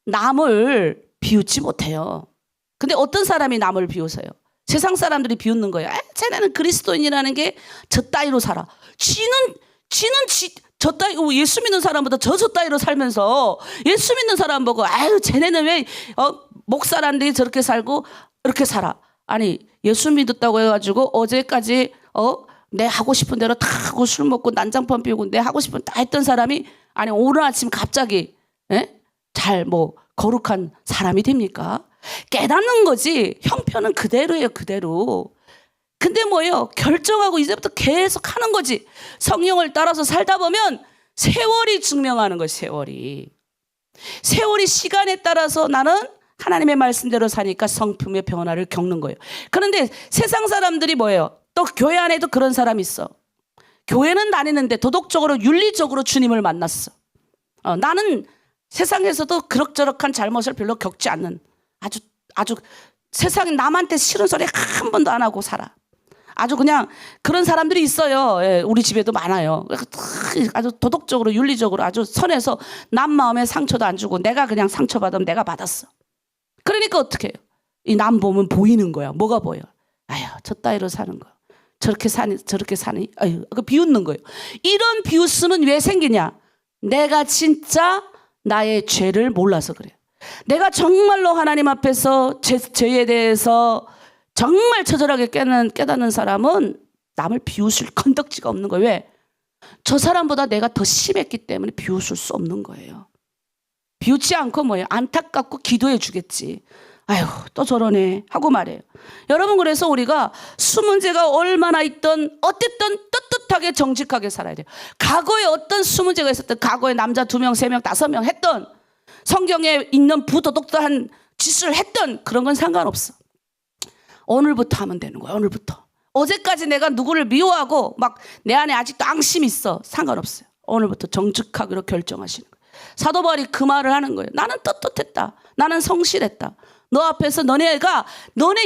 남을 비웃지 못해요. 근데 어떤 사람이 남을 비웃어요? 세상 사람들이 비웃는 거예요. 쟤네는 그리스도인이라는 게 저 따위로 살아. 지는 저 따위 예수 믿는 사람보다 저 따위로 살면서 예수 믿는 사람 보고 쟤네는 왜 목사란데 저렇게 살고 이렇게 살아. 아니, 예수 믿었다고 해가지고 어제까지 내 하고 싶은 대로 다 하고 술 먹고 난장판 피우고 내 하고 싶은 다 했던 사람이 오늘 아침 갑자기 거룩한 사람이 됩니까? 깨닫는 거지. 형편은 그대로예요, 그대로. 근데 뭐예요? 결정하고 이제부터 계속 하는 거지. 성령을 따라서 살다 보면 세월이 증명하는 거예요, 세월이 시간에 따라서 나는 하나님의 말씀대로 사니까 성품의 변화를 겪는 거예요. 그런데 세상 사람들이 뭐예요? 또 교회 안에도 그런 사람이 있어. 교회는 다니는데 도덕적으로 윤리적으로 주님을 만났어. 나는 세상에서도 그럭저럭한 잘못을 별로 겪지 않는 아주 세상에 남한테 싫은 소리 한 번도 안 하고 살아. 아주 그냥 그런 사람들이 있어요. 예, 우리 집에도 많아요. 아주 도덕적으로 윤리적으로 아주 선해서 남 마음에 상처도 안 주고 내가 그냥 상처받으면 내가 받았어. 그러니까 어떻게 해요? 이 남 보면 보이는 거야. 뭐가 보여? 아유, 저 따위로 사는 거. 저렇게 사니? 아유, 그 비웃는 거예요. 이런 비웃음은 왜 생기냐? 내가 진짜 나의 죄를 몰라서 그래요. 내가 정말로 하나님 앞에서 죄에 대해서 정말 처절하게 깨닫는 사람은 남을 비웃을 건덕지가 없는 거예요. 왜? 저 사람보다 내가 더 심했기 때문에 비웃을 수 없는 거예요. 비웃지 않고 뭐예요? 안타깝고 기도해 주겠지. 아유, 또 저러네 하고 말해요. 여러분, 그래서 우리가 숨은 죄가 얼마나 있든 어쨌든 떳떳하게 정직하게 살아야 돼요. 과거에 어떤 숨은 죄가 있었든, 과거에 남자 2명, 3명, 5명 했던, 성경에 있는 부도덕한 짓을 했던 그런 건 상관없어. 오늘부터 하면 되는 거야. 오늘부터. 어제까지 내가 누구를 미워하고 막 내 안에 아직도 앙심이 있어. 상관없어요. 오늘부터 정직하기로 결정하시는 거예요. 사도 바울이 그 말을 하는 거예요. 나는 떳떳했다. 나는 성실했다. 너 앞에서 너네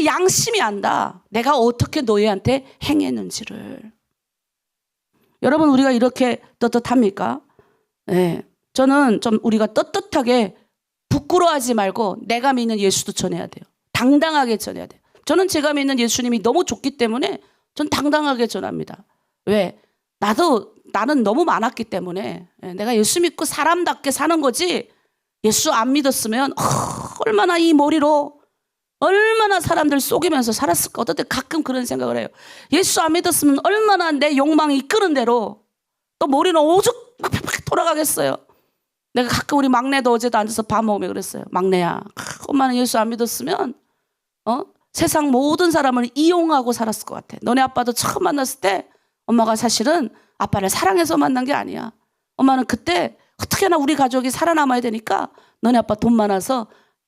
양심이 안다. 내가 어떻게 너희한테 행했는지를. 여러분, 우리가 이렇게 떳떳합니까? 네. 저는 좀 우리가 떳떳하게 부끄러워하지 말고 내가 믿는 예수도 전해야 돼요. 당당하게 전해야 돼요. 저는 제가 믿는 예수님이 너무 좋기 때문에 전 당당하게 전합니다. 왜? 나는 너무 많았기 때문에 내가 예수 믿고 사람답게 사는 거지, 예수 안 믿었으면 얼마나 이 머리로 얼마나 사람들 속이면서 살았을까. 어떨 때 가끔 그런 생각을 해요. 예수 안 믿었으면 얼마나 내 욕망이 이끄는 대로 또 머리는 오죽 돌아가겠어요. 내가 가끔 우리 막내도 어제도 앉아서 밥 먹으며 그랬어요. 막내야, 엄마는 예수 안 믿었으면 세상 모든 사람을 이용하고 살았을 것 같아. 너네 아빠도 처음 만났을 때 엄마가 사실은 아빠를 사랑해서 만난 게 아니야. 엄마는 그때 어떻게나 우리 가족이 살아남아야 되니까 너네 아빠 돈 많아서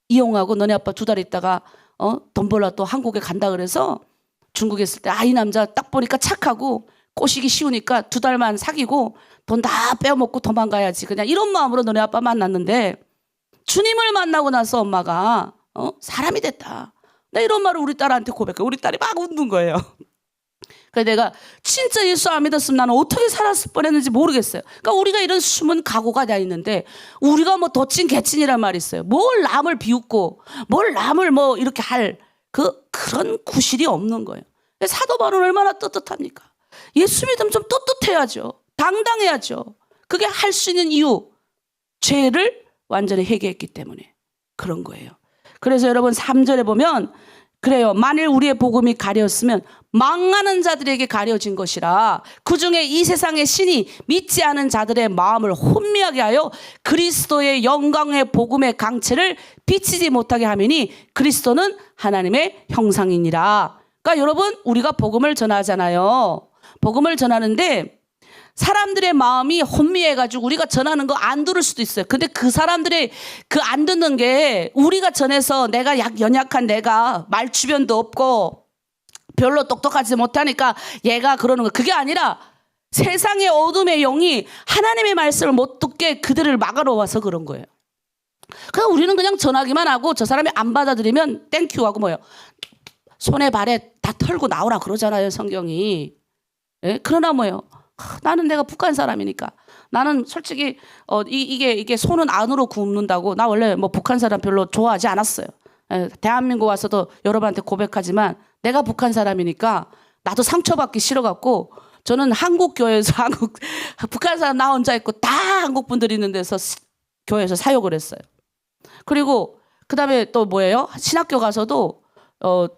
이용하고, 너네 아빠 2달 있다가 돈 벌러 또 한국에 간다 그래서 중국에 있을 때 이 남자 딱 보니까 착하고 꼬시기 쉬우니까 2달만 사귀고 돈 다 빼먹고 도망가야지, 그냥 이런 마음으로 너네 아빠 만났는데, 주님을 만나고 나서 엄마가 사람이 됐다. 나 이런 말을 우리 딸한테 고백해. 우리 딸이 막 웃는 거예요. 그래서 내가 진짜 예수 안 믿었으면 나는 어떻게 살았을 뻔했는지 모르겠어요. 그러니까 우리가 이런 숨은 각오가 다 있는데, 우리가 뭐 도친 개친이란 말이 있어요. 뭘 남을 비웃고 뭘 남을 뭐 이렇게 할 그런 구실이 없는 거예요. 사도 바울은 얼마나 떳떳합니까? 예수 믿으면 좀 떳떳해야죠. 당당해야죠. 그게 할 수 있는 이유, 죄를 완전히 회개했기 때문에 그런 거예요. 그래서 여러분 3절에 보면 그래요. 만일 우리의 복음이 가려졌으면 망하는 자들에게 가려진 것이라. 그중에 이 세상의 신이 믿지 않은 자들의 마음을 혼미하게 하여 그리스도의 영광의 복음의 강체를 비치지 못하게 하매니 그리스도는 하나님의 형상이니라. 그러니까 여러분, 우리가 복음을 전하잖아요. 복음을 전하는데 사람들의 마음이 혼미해가지고 우리가 전하는 거 안 들을 수도 있어요. 근데 그 사람들의 그 안 듣는 게, 우리가 전해서 내가 연약한 내가 말주변도 없고 별로 똑똑하지 못하니까 얘가 그러는 거, 그게 아니라 세상의 어둠의 영이 하나님의 말씀을 못 듣게 그들을 막아러 와서 그런 거예요. 그러니까 우리는 그냥 전하기만 하고 저 사람이 안 받아들이면 땡큐 하고 뭐예요? 손에 발에 다 털고 나오라 그러잖아요, 성경이. 예? 그러나 뭐예요? 나는 내가 북한 사람이니까, 나는 솔직히 이게 손은 안으로 굽는다고, 나 원래 뭐 북한 사람 별로 좋아하지 않았어요. 대한민국 와서도 여러분한테 고백하지만 내가 북한 사람이니까 나도 상처받기 싫어갖고, 저는 한국 교회에서 북한 사람 나 혼자 있고 다 한국 분들이 있는 데서 교회에서 사역을 했어요. 그리고 그다음에 또 뭐예요? 신학교 가서도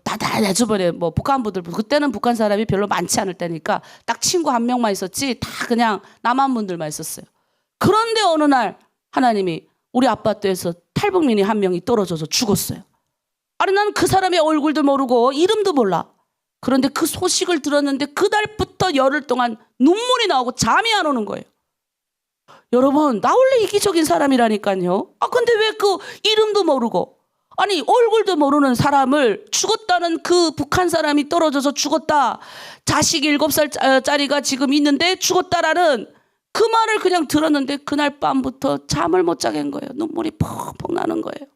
다 내 주변에 뭐 북한 분들, 그때는 북한 사람이 별로 많지 않을 때니까 딱 친구 한 명만 있었지, 다 그냥 남한 분들만 있었어요. 그런데 어느 날 하나님이 우리 아파트에서 탈북민이 한 명이 떨어져서 죽었어요. 아니, 나는 그 사람의 얼굴도 모르고 이름도 몰라. 그런데 그 소식을 들었는데 그날부터 열흘 동안 눈물이 나오고 잠이 안 오는 거예요. 여러분, 나 원래 이기적인 사람이라니까요. 근데 왜 그 이름도 모르고, 아니 얼굴도 모르는 사람을 죽었다는 그 북한 사람이 떨어져서 죽었다. 자식이 7살짜리가 지금 있는데 죽었다라는 그 말을 그냥 들었는데 그날 밤부터 잠을 못 자게 한 거예요. 눈물이 펑펑 나는 거예요.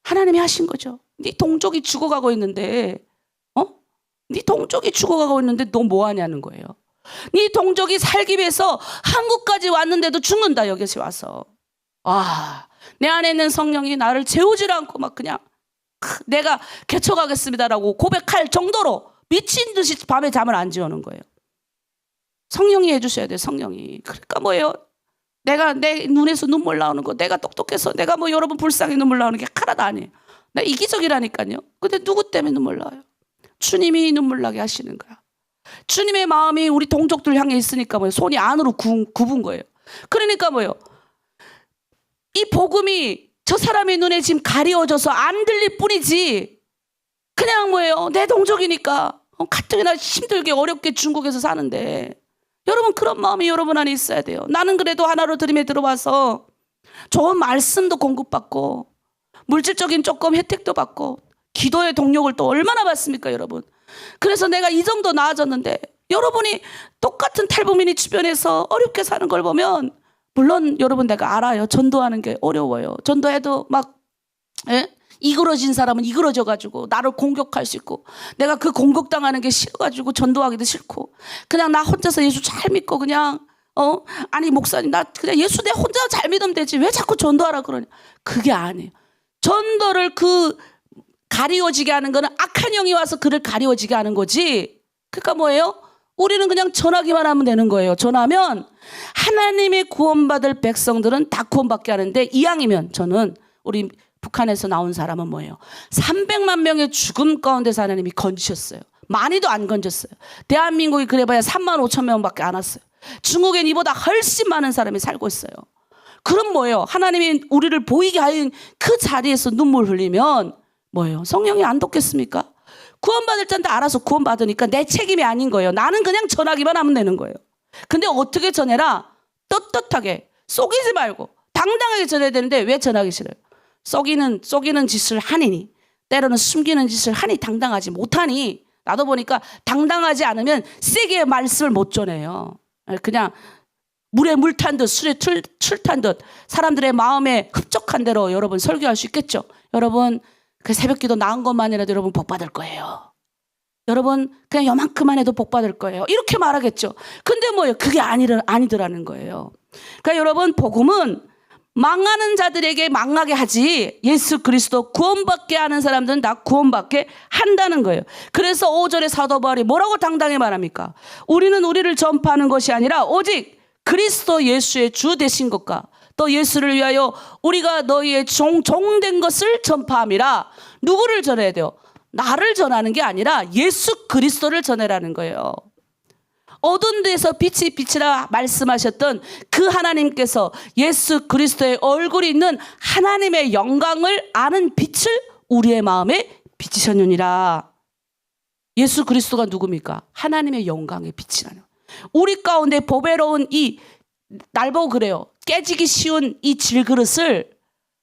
하나님이 하신 거죠. 네 동족이 죽어가고 있는데 네 동족이 죽어가고 있는데 너 뭐 하냐는 거예요. 네 동족이 살기 위해서 한국까지 왔는데도 죽는다. 여기서 와서. 와, 내 안에 있는 성령이 나를 재우질 않고 막 그냥 내가 개척하겠습니다라고 고백할 정도로 미친 듯이 밤에 잠을 안 지우는 거예요. 성령이 해주셔야 돼요. 성령이. 그러니까 뭐예요? 내가 내 눈에서 눈물 나오는 거, 내가 똑똑해서 내가 뭐 여러분 불쌍히 눈물 나오는 게 하나도 아니에요. 나 이기적이라니까요. 근데 누구 때문에 눈물 나요? 주님이 눈물 나게 하시는 거야. 주님의 마음이 우리 동족들 향해 있으니까 뭐예요? 손이 안으로 굽은 거예요. 그러니까 뭐예요? 이 복음이 저 사람의 눈에 지금 가리워져서 안 들릴 뿐이지 그냥 뭐예요? 내 동족이니까 가뜩이나 힘들게 어렵게 중국에서 사는데 여러분 그런 마음이 여러분 안에 있어야 돼요. 나는 그래도 하나로 드림에 들어와서 좋은 말씀도 공급받고 물질적인 조금 혜택도 받고 기도의 동력을 또 얼마나 받습니까 여러분. 그래서 내가 이 정도 나아졌는데 여러분이 똑같은 탈북민이 주변에서 어렵게 사는 걸 보면 물론 여러분 내가 알아요. 전도하는 게 어려워요. 전도해도 막 이그러진 사람은 이그러져가지고 나를 공격할 수 있고 내가 그 공격당하는 게 싫어가지고 전도하기도 싫고 그냥 나 혼자서 예수 잘 믿고 그냥 아니 목사님 나 그냥 예수 내 혼자 잘 믿으면 되지 왜 자꾸 전도하라 그러냐. 그게 아니에요. 전도를 가리워지게 하는 거는 악한 영이 와서 그를 가리워지게 하는 거지. 그러니까 뭐예요? 우리는 그냥 전하기만 하면 되는 거예요. 전하면 하나님의 구원받을 백성들은 다 구원받게 하는데 이왕이면 저는 우리 북한에서 나온 사람은 뭐예요? 300만 명의 죽음 가운데서 하나님이 건지셨어요. 많이도 안 건졌어요. 대한민국이 그래봐야 3만 5천 명밖에 안 왔어요. 중국엔 이보다 훨씬 많은 사람이 살고 있어요. 그럼 뭐예요? 하나님이 우리를 보이게 하인 그 자리에서 눈물 흘리면 뭐예요? 성령이 안 돕겠습니까? 구원받을 자한테 알아서 구원받으니까 내 책임이 아닌 거예요. 나는 그냥 전하기만 하면 되는 거예요. 근데 어떻게 전해라? 떳떳하게 속이지 말고 당당하게 전해야 되는데 왜 전하기 싫어요? 속이는 짓을 하니 때로는 숨기는 짓을 하니 당당하지 못하니 나도 보니까 당당하지 않으면 세게 말씀을 못 전해요. 그냥 물에 물 탄 듯 술에 출 탄 듯 사람들의 마음에 흡족한 대로 여러분 설교할 수 있겠죠. 여러분 그 새벽기도 나은 것만이라도 여러분 복 받을 거예요. 여러분 그냥 요만큼만 해도 복 받을 거예요. 이렇게 말하겠죠. 근데 뭐예요? 그게 아니더라는 거예요. 그러니까 여러분 복음은 망하는 자들에게 망하게 하지 예수 그리스도 구원받게 하는 사람들은 다 구원받게 한다는 거예요. 그래서 5절의 사도 바울이 뭐라고 당당히 말합니까? 우리는 우리를 전파하는 것이 아니라 오직 그리스도 예수의 주 되신 것과 또 예수를 위하여 우리가 너희의 종된 것을 전파함이라. 누구를 전해야 돼요? 나를 전하는 게 아니라 예수 그리스도를 전해라는 거예요. 어두운 데서 빛이 빛이라 말씀하셨던 그 하나님께서 예수 그리스도의 얼굴이 있는 하나님의 영광을 아는 빛을 우리의 마음에 비치셨느니라. 예수 그리스도가 누굽니까? 하나님의 영광의 빛이라는. 우리 가운데 보배로운 날 보고 그래요. 깨지기 쉬운 이 질그릇을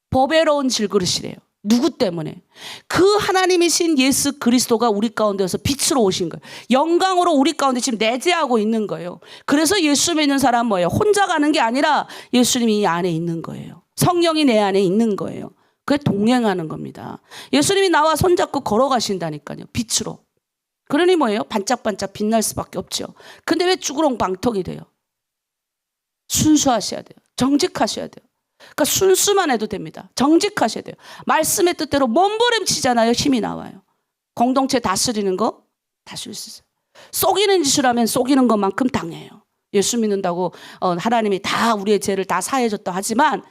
보배로운 질그릇이래요. 누구 때문에? 그 하나님이신 예수 그리스도가 우리 가운데서 빛으로 오신 거예요. 영광으로 우리 가운데 지금 내재하고 있는 거예요. 그래서 예수 믿는 사람은 뭐예요? 혼자 가는 게 아니라 예수님이 이 안에 있는 거예요. 성령이 내 안에 있는 거예요. 그게 동행하는 겁니다. 예수님이 나와 손잡고 걸어가신다니까요. 빛으로. 그러니 뭐예요? 반짝반짝 빛날 수밖에 없죠. 근데 왜 쭈그렁방통이 돼요? 순수하셔야 돼요. 정직하셔야 돼요. 그러니까 순수만 해도 됩니다. 정직하셔야 돼요. 말씀의 뜻대로 몸부림치잖아요. 힘이 나와요. 공동체 다스리는 거 다스릴 수 있어요. 속이는 짓을 하면 속이는 것만큼 당해요. 예수 믿는다고 하나님이 다 우리의 죄를 다 사해줬다 하지만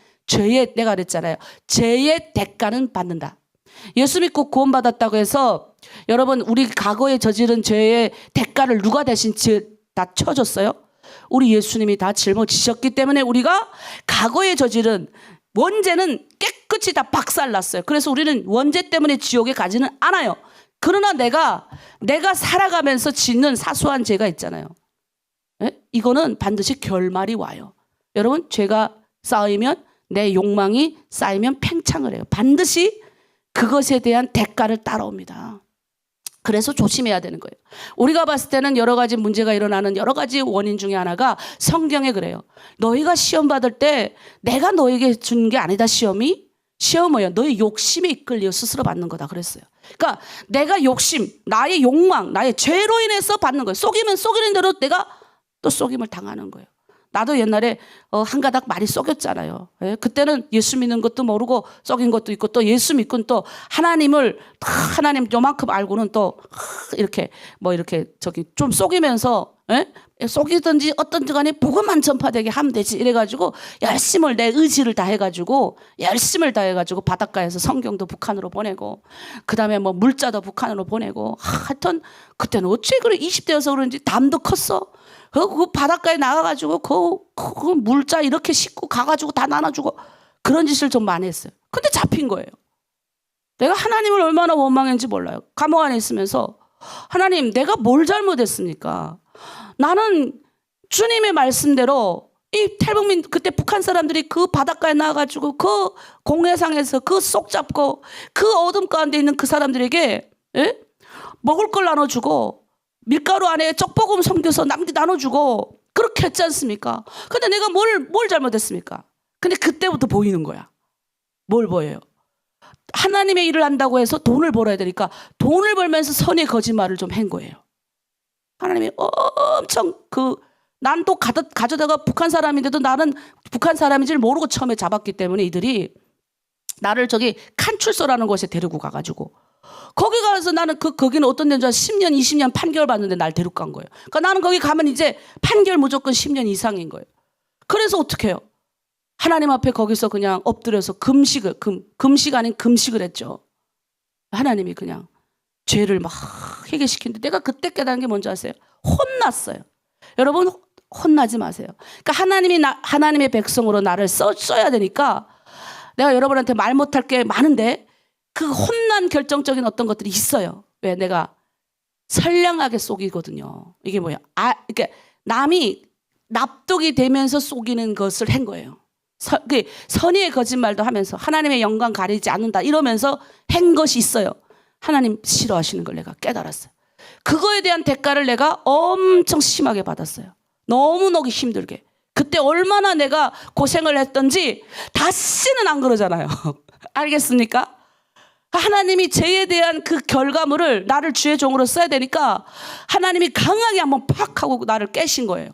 내가 그랬잖아요. 죄의 대가는 받는다. 예수 믿고 구원받았다고 해서 여러분 우리 과거에 저지른 죄의 대가를 누가 대신 다 쳐줬어요? 우리 예수님이 다 짊어지셨기 때문에 우리가 과거에 저지른 원죄는 깨끗이 다 박살났어요. 그래서 우리는 원죄 때문에 지옥에 가지는 않아요. 그러나 내가 살아가면서 짓는 사소한 죄가 있잖아요. 네? 이거는 반드시 결말이 와요. 여러분 죄가 쌓이면 내 욕망이 쌓이면 팽창을 해요. 반드시 그것에 대한 대가를 따라옵니다. 그래서 조심해야 되는 거예요. 우리가 봤을 때는 여러 가지 문제가 일어나는 여러 가지 원인 중에 하나가 성경에 그래요. 너희가 시험 받을 때 내가 너에게 준 게 아니다. 시험은 뭐예요? 너의 욕심에 이끌려 스스로 받는 거다 그랬어요. 그러니까 내가 욕심, 나의 욕망, 나의 죄로 인해서 받는 거예요. 속이면 속이는 대로 내가 또 속임을 당하는 거예요. 나도 옛날에 한 가닥 많이 속였잖아요. 예? 그때는 예수 믿는 것도 모르고 속인 것도 있고 또 예수 믿고는 또 하나님 요만큼 알고는 또 이렇게 저기 좀 속이면서 속이든지 어떤지 간에 복음만 전파되게 하면 되지 이래가지고 내 의지를 다해가지고 열심을 다해가지고 바닷가에서 성경도 북한으로 보내고 그 다음에 뭐 물자도 북한으로 보내고 하여튼 그때는 어째 그래 20대여서 그런지 담도 컸어. 그 바닷가에 나가가지고 그 물자 이렇게 싣고 가가지고 다 나눠주고 그런 짓을 좀 많이 했어요. 근데 잡힌 거예요. 내가 하나님을 얼마나 원망했는지 몰라요. 감옥 안에 있으면서 하나님 내가 뭘 잘못했습니까? 나는 주님의 말씀대로 이 탈북민 그때 북한 사람들이 그 바닷가에 나가가지고 그 공해상에서 그 속 잡고 그 어둠 가운데 있는 그 사람들에게 먹을 걸 나눠주고 밀가루 안에 쪽볶음 섬겨서 나눠주고 그렇게 했지 않습니까? 근데 내가 뭘 잘못했습니까? 근데 그때부터 보이는 거야. 뭘 보여요? 하나님의 일을 한다고 해서 돈을 벌어야 되니까 돈을 벌면서 선의 거짓말을 좀 한 거예요. 하나님이 엄청 난 또 가져다가 북한 사람인데도 나는 북한 사람인지를 모르고 처음에 잡았기 때문에 이들이 나를 저기 칸출소라는 곳에 데리고 가가지고 거기 가서 나는 거기는 어떤 데인 줄 알아? 10년, 20년 판결 받는데 날 데리고 간 거예요. 그러니까 나는 거기 가면 이제 판결 무조건 10년 이상인 거예요. 그래서 어떻게 해요? 하나님 앞에 거기서 그냥 엎드려서 금식 아닌 금식을 했죠. 하나님이 그냥 죄를 막 회개시키는데 내가 그때 깨달은 게 뭔지 아세요? 혼났어요. 여러분 혼나지 마세요. 그러니까 하나님의 백성으로 나를 써야 되니까 내가 여러분한테 말 못할 게 많은데 그 혼난 결정적인 어떤 것들이 있어요. 왜? 내가 선량하게 속이거든요. 이게 뭐야? 이렇게 남이 납득이 되면서 속이는 것을 한 거예요. 선의의 거짓말도 하면서 하나님의 영광 가리지 않는다 이러면서 한 것이 있어요. 하나님 싫어하시는 걸 내가 깨달았어요. 그거에 대한 대가를 내가 엄청 심하게 받았어요. 너무너무 힘들게. 그때 얼마나 내가 고생을 했던지 다시는 안 그러잖아요. 알겠습니까? 하나님이 죄에 대한 그 결과물을 나를 주의 종으로 써야 되니까 하나님이 강하게 한번 팍 하고 나를 깨신 거예요.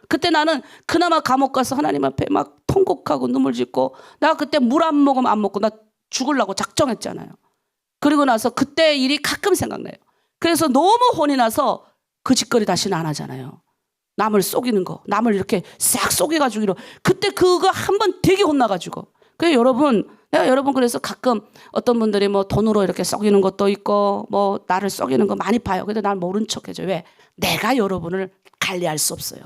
그때 나는 그나마 감옥 가서 하나님 앞에 막 통곡하고 눈물 짓고 내가 그때 물 안 먹으면 안 먹고 나 죽으려고 작정했잖아요. 그리고 나서 그때 일이 가끔 생각나요. 그래서 너무 혼이 나서 그 짓거리 다시는 안 하잖아요. 남을 속이는 거, 남을 이렇게 싹 속여가지고 그때 그거 한번 되게 혼나가지고. 그래서 내가 여러분 그래서 가끔 어떤 분들이 뭐 돈으로 이렇게 속이는 것도 있고 뭐 나를 속이는 거 많이 봐요. 근데 난 모른 척해줘. 왜? 내가 여러분을 관리할 수 없어요.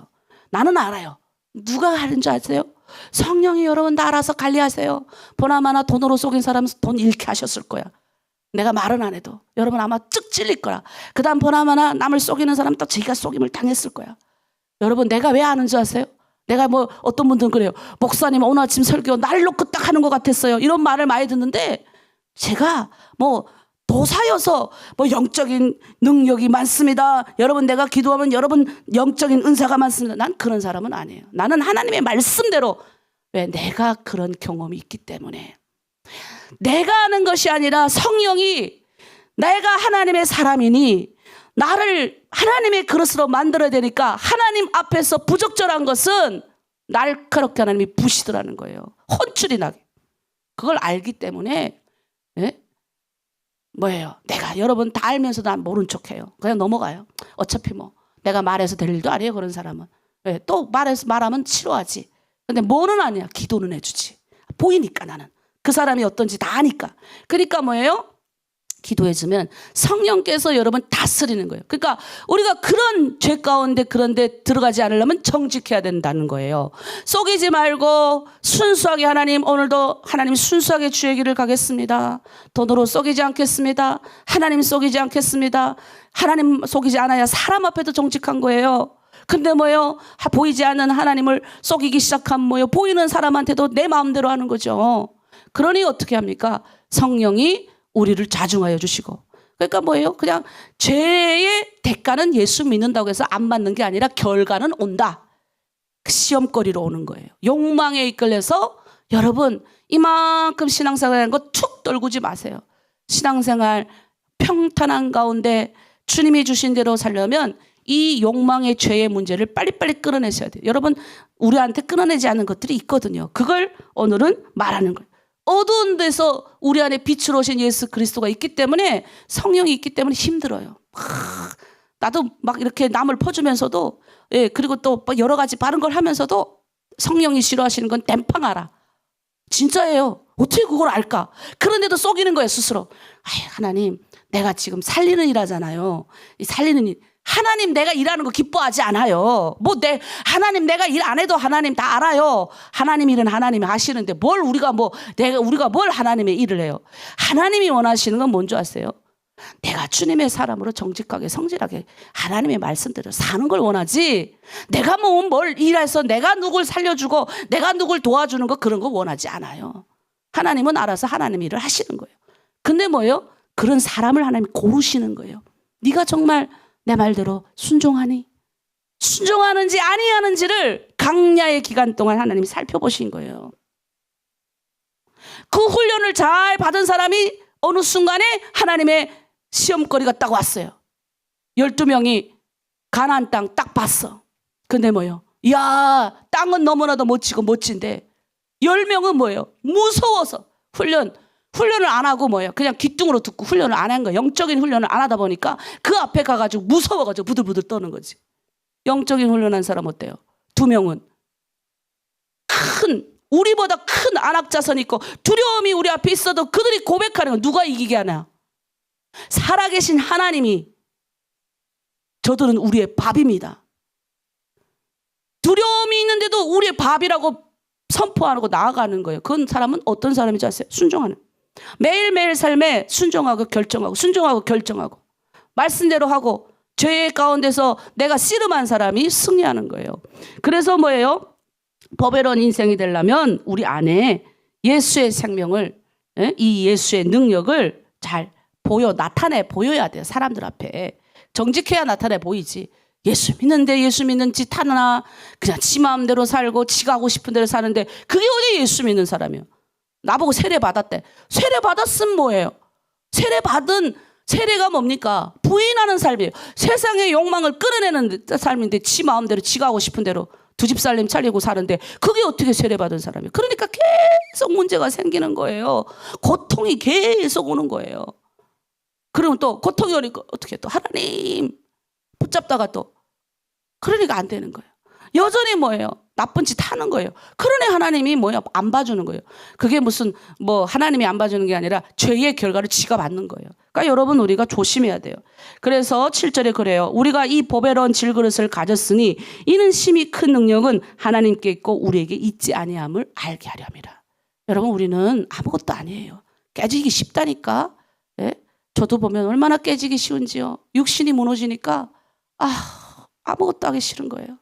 나는 알아요. 누가 하는 줄 아세요? 성령이 여러분 다 알아서 관리하세요. 보나마나 돈으로 속인 사람은 돈 잃게 하셨을 거야. 내가 말은 안 해도 여러분 아마 쭉 찔릴 거야. 그 다음 보나마나 남을 속이는 사람은 또 자기가 속임을 당했을 거야. 여러분 내가 왜 아는 줄 아세요? 내가 뭐 어떤 분들은 그래요. 목사님 오늘 아침 설교 날 놓고 딱 하는 것 같았어요. 이런 말을 많이 듣는데 제가 뭐 도사여서 뭐 영적인 능력이 많습니다. 여러분 내가 기도하면 여러분 영적인 은사가 많습니다. 난 그런 사람은 아니에요. 나는 하나님의 말씀대로 왜? 내가 그런 경험이 있기 때문에 내가 하는 것이 아니라 성령이 내가 하나님의 사람이니 나를 하나님의 그릇으로 만들어야 되니까 하나님 앞에서 부적절한 것은 날카롭게 하나님이 부시더라는 거예요. 혼쭐이 나게. 그걸 알기 때문에 뭐예요? 내가 여러분 다 알면서 난 모른 척해요. 그냥 넘어가요. 어차피 뭐 내가 말해서 될 일도 아니에요. 그런 사람은. 또 말하면 싫어하지. 근데 뭐는 아니야. 기도는 해주지. 보이니까 나는. 그 사람이 어떤지 다 아니까. 그러니까 뭐예요? 기도해주면 성령께서 여러분 다스리는 거예요. 그러니까 우리가 그런 죄 가운데 그런데 들어가지 않으려면 정직해야 된다는 거예요. 속이지 말고 순수하게 하나님 오늘도 하나님 순수하게 주의 길을 가겠습니다. 돈으로 속이지 않겠습니다. 하나님 속이지 않겠습니다. 하나님 속이지 않아야 사람 앞에도 정직한 거예요. 근데 뭐예요? 보이지 않는 하나님을 속이기 시작하면 뭐예요? 보이는 사람한테도 내 마음대로 하는 거죠. 그러니 어떻게 합니까? 성령이 우리를 자중하여 주시고. 그러니까 뭐예요? 그냥 죄의 대가는 예수 믿는다고 해서 안 받는 게 아니라 결과는 온다. 시험거리로 오는 거예요. 욕망에 이끌려서 여러분 이만큼 신앙생활하는 거 툭 떨구지 마세요. 신앙생활 평탄한 가운데 주님이 주신 대로 살려면 이 욕망의 죄의 문제를 빨리빨리 끊어내셔야 돼요. 여러분 우리한테 끊어내지 않은 것들이 있거든요. 그걸 오늘은 말하는 거예요. 어두운 데서 우리 안에 빛으로 오신 예수 그리스도가 있기 때문에 성령이 있기 때문에 힘들어요. 나도 막 이렇게 남을 퍼주면서도 그리고 또 여러 가지 바른 걸 하면서도 성령이 싫어하시는 건 땜빵 알아. 진짜예요. 어떻게 그걸 알까? 그런데도 속이는 거예요 스스로. 하나님 내가 지금 살리는 일 하잖아요. 이 살리는 일. 하나님 내가 일하는 거 기뻐하지 않아요. 하나님 내가 일 안 해도 하나님 다 알아요. 하나님 일은 하나님이 하시는데 우리가 뭘 하나님의 일을 해요. 하나님이 원하시는 건 뭔지 아세요? 내가 주님의 사람으로 정직하게 성실하게 하나님의 말씀대로 사는 걸 원하지, 내가 뭘 일해서 내가 누굴 살려주고 내가 누굴 도와주는 거 그런 거 원하지 않아요. 하나님은 알아서 하나님 일을 하시는 거예요. 근데 뭐예요? 그런 사람을 하나님이 고르시는 거예요. 네가 정말 내 말대로 순종하는지 아니하는지를 강야의 기간 동안 하나님이 살펴보신 거예요. 그 훈련을 잘 받은 사람이 어느 순간에 하나님의 시험거리가 딱 왔어요. 12명이 가나안 땅 딱 봤어. 근데 뭐예요? 이야, 땅은 너무나도 멋지고 멋진데 10명은 뭐예요? 무서워서 훈련을 안 하고 뭐예요? 그냥 귀뚱으로 듣고 훈련을 안 한 거예요. 영적인 훈련을 안 하다 보니까 그 앞에 가가지고 무서워가지고 부들부들 떠는 거지. 영적인 훈련한 사람 어때요? 2명은 우리보다 큰 안악자선이 있고 두려움이 우리 앞에 있어도 그들이 고백하는 건 누가 이기게 하나? 살아계신 하나님이 저들은 우리의 밥입니다. 두려움이 있는데도 우리의 밥이라고 선포하고 나아가는 거예요. 그 사람은 어떤 사람인지 아세요? 순종하는. 매일매일 삶에 순종하고 결정하고 말씀대로 하고 죄의 가운데서 내가 씨름한 사람이 승리하는 거예요. 그래서 뭐예요? 법외로운 인생이 되려면 우리 안에 예수의 생명을, 이 예수의 능력을 잘 나타내 보여야 돼요. 사람들 앞에 정직해야 나타내 보이지. 예수 믿는데 예수 믿는 짓 하나, 그냥 지 마음대로 살고 지가 하고 싶은 대로 사는데 그게 어디 예수 믿는 사람이에요? 나보고 세례 받았대. 세례 받았으면 뭐예요? 세례가 뭡니까? 부인하는 삶이에요. 세상의 욕망을 끌어내는 삶인데 지 마음대로 지가 하고 싶은 대로 두 집 살림 차리고 사는데 그게 어떻게 세례 받은 사람이에요? 그러니까 계속 문제가 생기는 거예요. 고통이 계속 오는 거예요. 그러면 또 고통이 오니까 어떻게 또 하나님 붙잡다가 또 그러니까 안 되는 거예요. 여전히 뭐예요? 나쁜 짓 하는 거예요. 그러니 하나님이 뭐예요? 안 봐주는 거예요. 그게 무슨 하나님이 안 봐주는 게 아니라 죄의 결과를 지가 받는 거예요. 그러니까 여러분 우리가 조심해야 돼요. 그래서 7절에 그래요. 우리가 이 보배로운 질그릇을 가졌으니 이는 심히 큰 능력은 하나님께 있고 우리에게 있지 아니함을 알게 하려 함이라. 여러분 우리는 아무것도 아니에요. 깨지기 쉽다니까. 예? 저도 보면 얼마나 깨지기 쉬운지요. 육신이 무너지니까 아무것도 하기 싫은 거예요.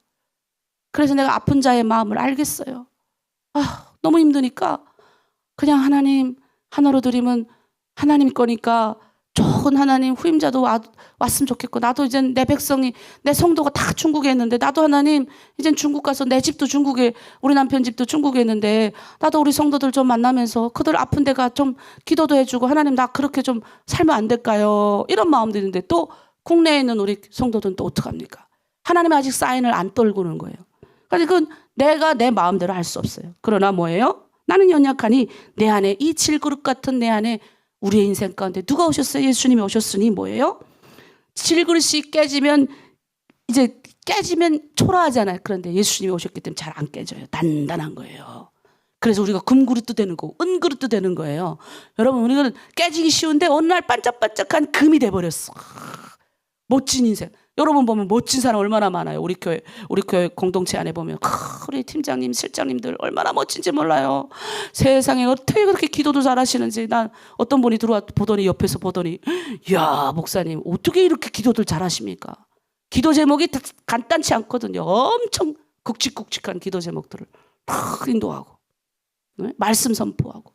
그래서 내가 아픈 자의 마음을 알겠어요. 너무 힘드니까 그냥 하나님 하나로 드리면 하나님 거니까 좋은 하나님 후임자도 왔으면 좋겠고, 나도 이제 내 백성이, 내 성도가 다 중국에 있는데 나도 하나님 이젠 중국 가서 내 집도 중국에, 우리 남편 집도 중국에 있는데 나도 우리 성도들 좀 만나면서 그들 아픈 데가 좀 기도도 해주고 하나님 나 그렇게 좀 살면 안 될까요? 이런 마음도 있는데 또 국내에 있는 우리 성도들은 또 어떡합니까? 하나님 아직 사인을 안 떨구는 거예요. 그러니까 그건 내가 내 마음대로 할 수 없어요. 그러나 뭐예요? 나는 연약하니 내 안에 이 질그릇 같은 내 안에 우리의 인생 가운데 누가 오셨어요? 예수님이 오셨으니 뭐예요? 질그릇이 깨지면 초라하잖아요. 그런데 예수님이 오셨기 때문에 잘 안 깨져요. 단단한 거예요. 그래서 우리가 금그릇도 되는 거고 은그릇도 되는 거예요. 여러분 우리는 깨지기 쉬운데 어느 날 반짝반짝한 금이 돼버렸어. 멋진 인생. 여러분 보면 멋진 사람 얼마나 많아요. 우리 교회 공동체 안에 보면 우리 팀장님, 실장님들 얼마나 멋진지 몰라요. 세상에 어떻게 그렇게 기도도 잘하시는지. 난 어떤 분이 들어와 보더니 옆에서 보더니 야 목사님 어떻게 이렇게 기도들 잘하십니까? 기도 제목이 간단치 않거든요. 엄청 굵직굵직한 기도 제목들을 막 인도하고 말씀 선포하고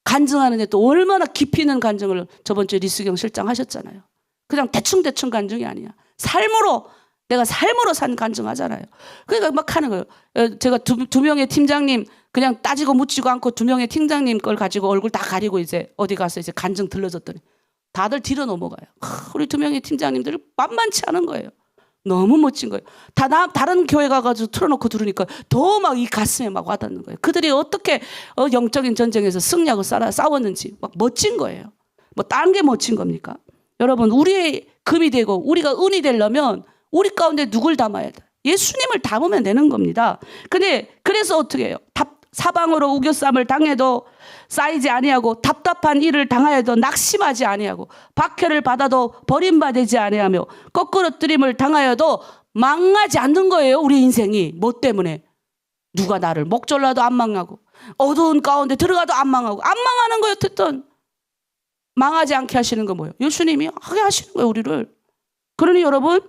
간증하는데 또 얼마나 깊이 있는 간증을 저번 주에 리수경 실장 하셨잖아요. 그냥 대충 간증이 아니야. 삶으로, 내가 삶으로 산 간증하잖아요. 그러니까 막 하는 거예요. 제가 두 명의 팀장님 그냥 따지고 묻지고 않고 두 명의 팀장님 걸 가지고 얼굴 다 가리고 이제 어디 가서 이제 간증 들려줬더니 다들 뒤로 넘어가요. 우리 두 명의 팀장님들 만만치 않은 거예요. 너무 멋진 거예요. 다른 교회 가가지고 틀어놓고 들으니까 더 막 이 가슴에 막 와닿는 거예요. 그들이 어떻게 영적인 전쟁에서 승리하고 싸웠는지 막 멋진 거예요. 뭐 다른 게 멋진 겁니까? 여러분, 우리의 금이 되고 우리가 은이 되려면 우리 가운데 누굴 담아야 돼? 예수님을 담으면 되는 겁니다. 근데 그래서 어떻게 해요? 사방으로 우겨쌈을 당해도 쌓이지 아니하고 답답한 일을 당하여도 낙심하지 아니하고 박해를 받아도 버림받지 아니하며 거꾸러뜨림을 당하여도 망하지 않는 거예요. 우리 인생이 뭐 때문에? 누가 나를 목졸라도 안 망하고 어두운 가운데 들어가도 안 망하고 안 망하는 거예요. 어쨌든 망하지 않게 하시는 거 뭐예요? 예수님이 하게 하시는 거예요. 우리를. 그러니 여러분,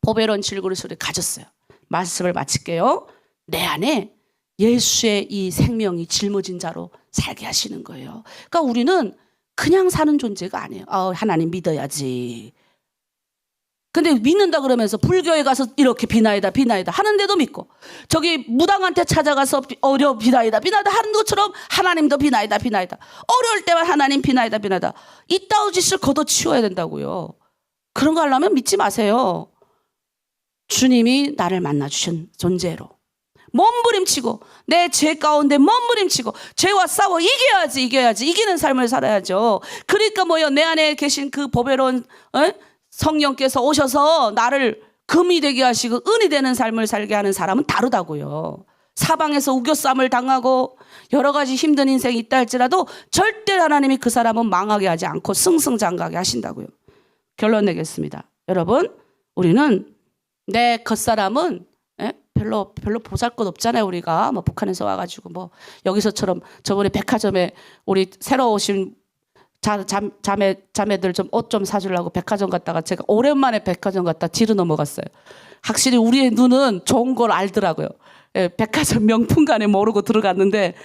보배로운 질그릇을 가졌어요. 말씀을 마칠게요. 내 안에 예수의 이 생명이 짊어진 자로 살게 하시는 거예요. 그러니까 우리는 그냥 사는 존재가 아니에요. 하나님 믿어야지. 근데 믿는다 그러면서 불교에 가서 이렇게 비나이다 하는데도 믿고, 저기 무당한테 찾아가서 비나이다 하는 것처럼 하나님도 비나이다 어려울 때만 하나님 비나이다 이따위 짓을 걷어치워야 된다고요. 그런 거 하려면 믿지 마세요. 주님이 나를 만나주신 존재로 몸부림치고 내 죄 가운데 몸부림치고 죄와 싸워 이겨야지 이기는 삶을 살아야죠. 그러니까 뭐요? 내 안에 계신 그 보배로운 성령께서 오셔서 나를 금이 되게 하시고 은이 되는 삶을 살게 하는 사람은 다르다고요. 사방에서 우겨쌈을 당하고 여러 가지 힘든 인생이 있다 할지라도 절대 하나님이 그 사람은 망하게 하지 않고 승승장구하게 하신다고요. 결론 내겠습니다. 여러분, 우리는 내 겉사람은 별로 보잘것 없잖아요. 우리가 뭐 북한에서 와가지고 뭐 여기서처럼 저번에 백화점에 우리 새로 오신 자매들 좀 옷 좀 사주려고 백화점 갔다가 제가 오랜만에 백화점 갔다 뒤로 넘어갔어요. 확실히 우리의 눈은 좋은 걸 알더라고요. 백화점 명품관에 모르고 들어갔는데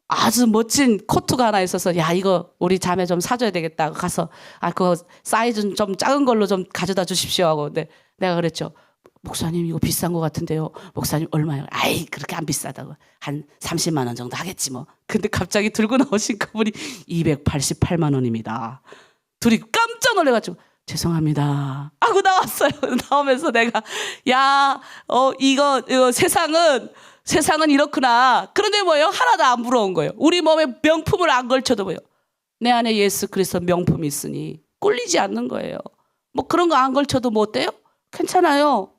아주 멋진 코트가 하나 있어서 야, 이거 우리 자매 좀 사줘야 되겠다 가서 그거 사이즈는 좀 작은 걸로 좀 가져다 주십시오 하고. 근데 내가 그랬죠. 목사님 이거 비싼 것 같은데요. 목사님 얼마요? 아이 그렇게 안 비싸다고. 한 30만 원 정도 하겠지 뭐. 근데 갑자기 들고 나오신 그분이 288만 원입니다. 둘이 깜짝 놀래가지고 죄송합니다 하고 나왔어요. 나오면서 내가 이거 세상은 이렇구나. 그런데 뭐예요? 하나도 안 부러운 거예요. 우리 몸에 명품을 안 걸쳐도 뭐예요? 내 안에 예수 그리스도 명품이 있으니 꿀리지 않는 거예요. 뭐 그런 거 안 걸쳐도 뭐 어때요? 괜찮아요.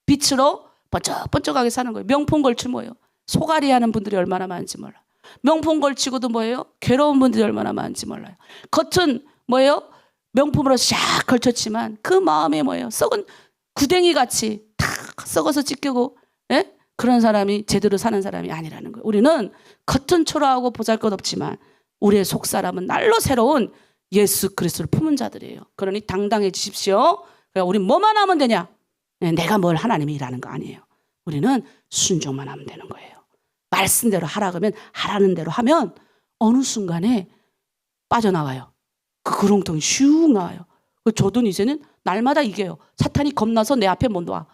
빛으로 번쩍번쩍하게 사는 거예요. 명품 걸치면 뭐예요? 소갈이 하는 분들이 얼마나 많은지 몰라요. 명품 걸치고도 뭐예요? 괴로운 분들이 얼마나 많은지 몰라요. 겉은 뭐예요? 명품으로 샥 걸쳤지만 그 마음에 뭐예요? 썩은 구덩이 같이 다 썩어서 찢기고 그런 사람이 제대로 사는 사람이 아니라는 거예요. 우리는 겉은 초라하고 보잘것없지만 우리의 속사람은 날로 새로운 예수 그리스도를 품은 자들이에요. 그러니 당당해지십시오. 그러니까 우리 뭐만 하면 되냐? 내가 뭘 하나님이 일하는 거 아니에요. 우리는 순종만 하면 되는 거예요. 말씀대로 하라 그러면 하라는 대로 하면 어느 순간에 빠져나와요. 그 구렁텅이 슉 나와요. 저도 이제는 날마다 이겨요. 사탄이 겁나서 내 앞에 못 와.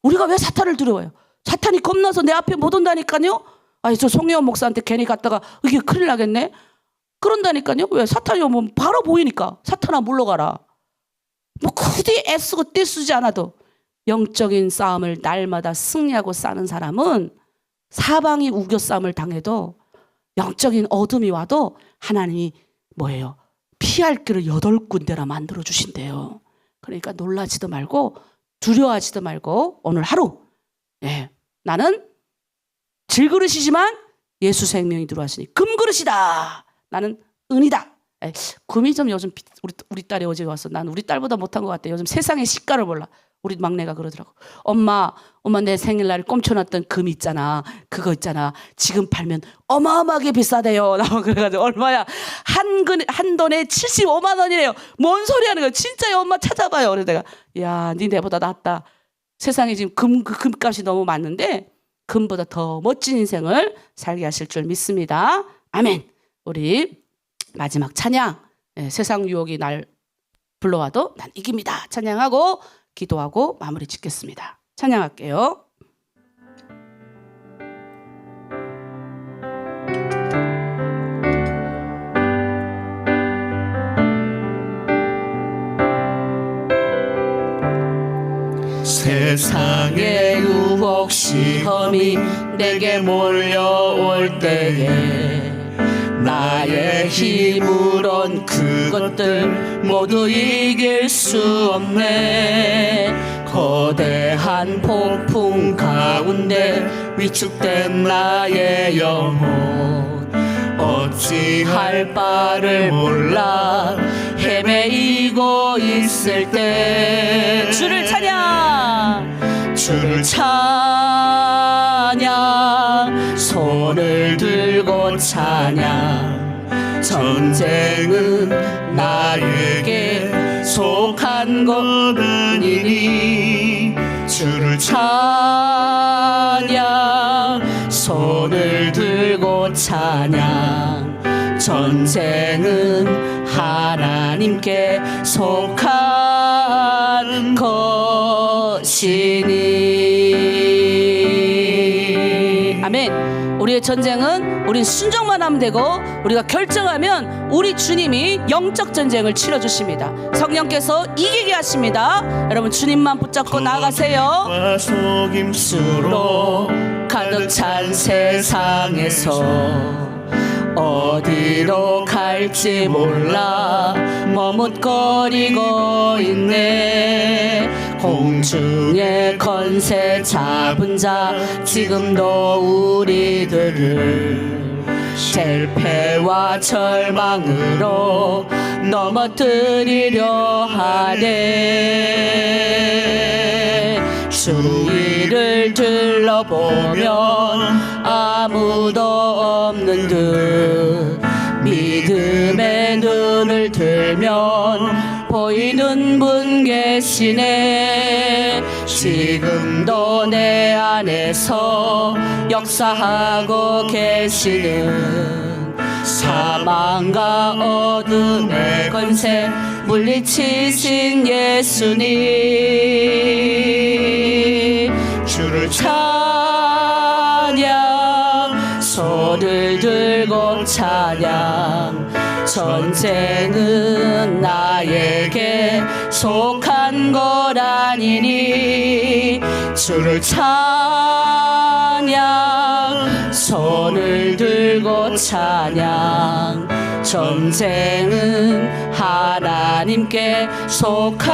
우리가 왜 사탄을 두려워요? 사탄이 겁나서 내 앞에 못 온다니까요. 저 송혜원 목사한테 괜히 갔다가 이게 큰일 나겠네. 그런다니까요. 왜? 사탄이 오면 바로 보이니까. 사탄아 물러가라. 뭐 굳이 애쓰고 떼쓰지 않아도 영적인 싸움을 날마다 승리하고 싸는 사람은 사방이 우겨싸움을 당해도 영적인 어둠이 와도 하나님이 뭐예요? 피할 길을 8군데나 만들어 주신대요. 그러니까 놀라지도 말고 두려워하지도 말고 오늘 하루 나는 질그릇이지만 예수 생명이 들어왔으니 금그릇이다. 나는 은이다. 금이 좀 요즘 우리 딸이 어제 와서 난 우리 딸보다 못한 것 같아. 요즘 세상의 시가를 몰라. 우리 막내가 그러더라고. 엄마 내 생일날 꼼쳐놨던 금 있잖아. 그거 있잖아. 지금 팔면 어마어마하게 비싸대요. 나 그래가지고 얼마야? 한 돈에 75만 원이래요. 뭔 소리 하는 거야? 진짜요? 엄마 찾아봐요. 그래서 내가 야, 니네보다 낫다. 세상에 지금 금값이 너무 많은데 금보다 더 멋진 인생을 살게 하실 줄 믿습니다. 아멘. 우리 마지막 찬양, 세상 유혹이 날 불러와도 난 이깁니다. 찬양하고 기도하고 마무리 짓겠습니다. 찬양할게요. 세상의 유혹 시험이 내게 몰려올 때에 나의 힘으론 그것들 모두 이길 수 없네. 거대한 폭풍 가운데 위축된 나의 영혼 어찌할 바를 몰라 헤매이고 있을 때 주를 찬양, 주를 찬양, 손을 들고 찬양. 전쟁은 나에게 속한 것 아니니 주를 찬양, 손을 들고 찬양. 전쟁은 하나님께 속한 것이니. 아멘. 우리의 전쟁은 우린 순종만 하면 되고 우리가 결정하면 우리 주님이 영적 전쟁을 치러주십니다. 성령께서 이기게 하십니다. 여러분 주님만 붙잡고 나아가세요. 속임수로 가득 찬 세상에서 어디로 갈지 몰라 머뭇거리고 있네. 공중의 권세 잡은 자 지금도 우리들을 실패와 절망으로 넘어뜨리려 하네. 주위를 둘러보면 아무도 없는 듯 믿음의 눈을 들면 보이는 분 계시네. 지금도 내 안에서 역사하고 계시는 사망과 어둠의 권세 물리치신 예수님. 주를 찬양, 손을 들고 찬양. 전쟁은 나에게 속한 것 아니니 주를 찬양, 손을 들고 찬양. 전쟁은 하나님께 속한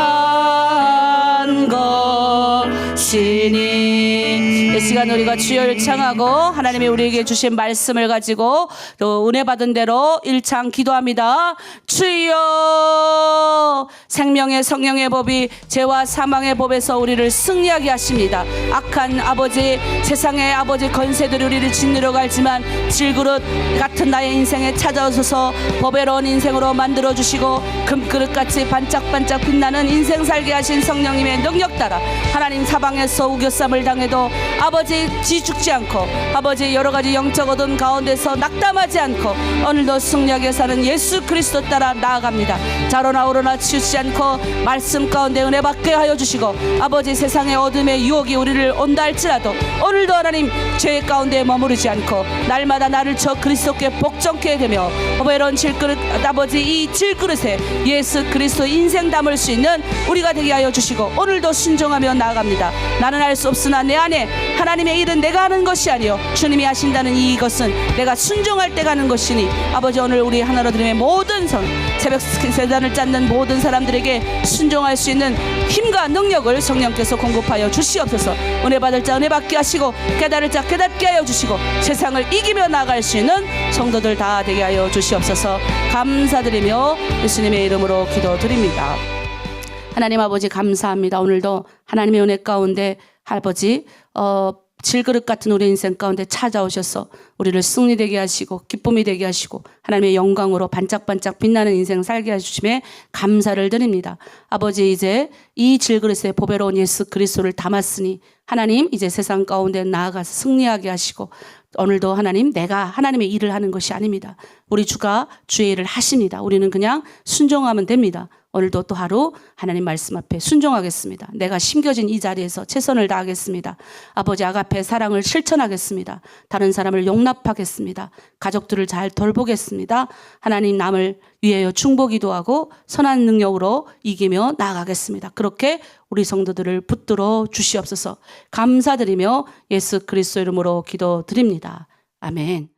것이니. 이 시간 우리가 주여를 창하고 하나님이 우리에게 주신 말씀을 가지고 또 은혜 받은 대로 일창 기도합니다. 주여, 생명의 성령의 법이 죄와 사망의 법에서 우리를 승리하게 하십니다. 악한 아버지, 세상의 아버지 권세들이 우리를 짓누려 갈지만 질그릇 같은 나의 인생에 찾아오셔서 법외로운 인생으로 만들어주시고 금그릇같이 반짝반짝 빛나는 인생 살게 하신 성령님의 능력 따라 하나님 사방에서 우겨쌈을 당해도 아버지 지죽지 않고 아버지 여러가지 영적 어둠 가운데서 낙담하지 않고 오늘도 승리하게 사는 예수 그리스도 따라 나아갑니다. 자로나 오로나 치우치지 않고 말씀 가운데 은혜 받게 하여 주시고 아버지 세상의 어둠의 유혹이 우리를 온다 할지라도 오늘도 하나님 죄 가운데 머무르지 않고 날마다 나를 저 그리스도께 복종케 되며 외로운 질그릇 아버지 이 질그릇에 예수 그리스도 인생 담을 수 있는 우리가 되게 하여 주시고 오늘도 순종하며 나아갑니다. 나는 할 수 없으나 내 안에 하나님의 일은 내가 하는 것이 아니요 주님이 하신다는 이것은 내가 순종할 때 가는 것이니 아버지 오늘 우리 하나로 드림의 모든 새벽 세단을 짰는 모든 사람들에게 순종할 수 있는 힘과 능력을 성령께서 공급하여 주시옵소서. 은혜 받을 자 은혜 받게 하시고 깨달을 자 깨닫게 하여 주시고 세상을 이기며 나아갈 수 있는 성도들 다 되게 하여 주시옵소서. 감사드리며 예수님의 이름으로 기도드립니다. 하나님 아버지 감사합니다. 오늘도 하나님의 은혜 가운데 아버지 질그릇 같은 우리 인생 가운데 찾아오셔서 우리를 승리되게 하시고 기쁨이 되게 하시고 하나님의 영광으로 반짝반짝 빛나는 인생 살게 해주심에 감사를 드립니다. 아버지, 이제 이 질그릇에 보배로운 예수 그리스도를 담았으니 하나님 이제 세상 가운데 나아가서 승리하게 하시고 오늘도 하나님, 내가 하나님의 일을 하는 것이 아닙니다. 우리 주가 주의 일을 하십니다. 우리는 그냥 순종하면 됩니다. 오늘도 또 하루 하나님 말씀 앞에 순종하겠습니다. 내가 심겨진 이 자리에서 최선을 다하겠습니다. 아버지, 아가페 사랑을 실천하겠습니다. 다른 사람을 용납하겠습니다. 가족들을 잘 돌보겠습니다. 하나님, 남을 위하여 중보기도 하고 선한 능력으로 이기며 나아가겠습니다. 그렇게 우리 성도들을 붙들어 주시옵소서. 감사드리며 예수 그리스도 이름으로 기도드립니다. 아멘.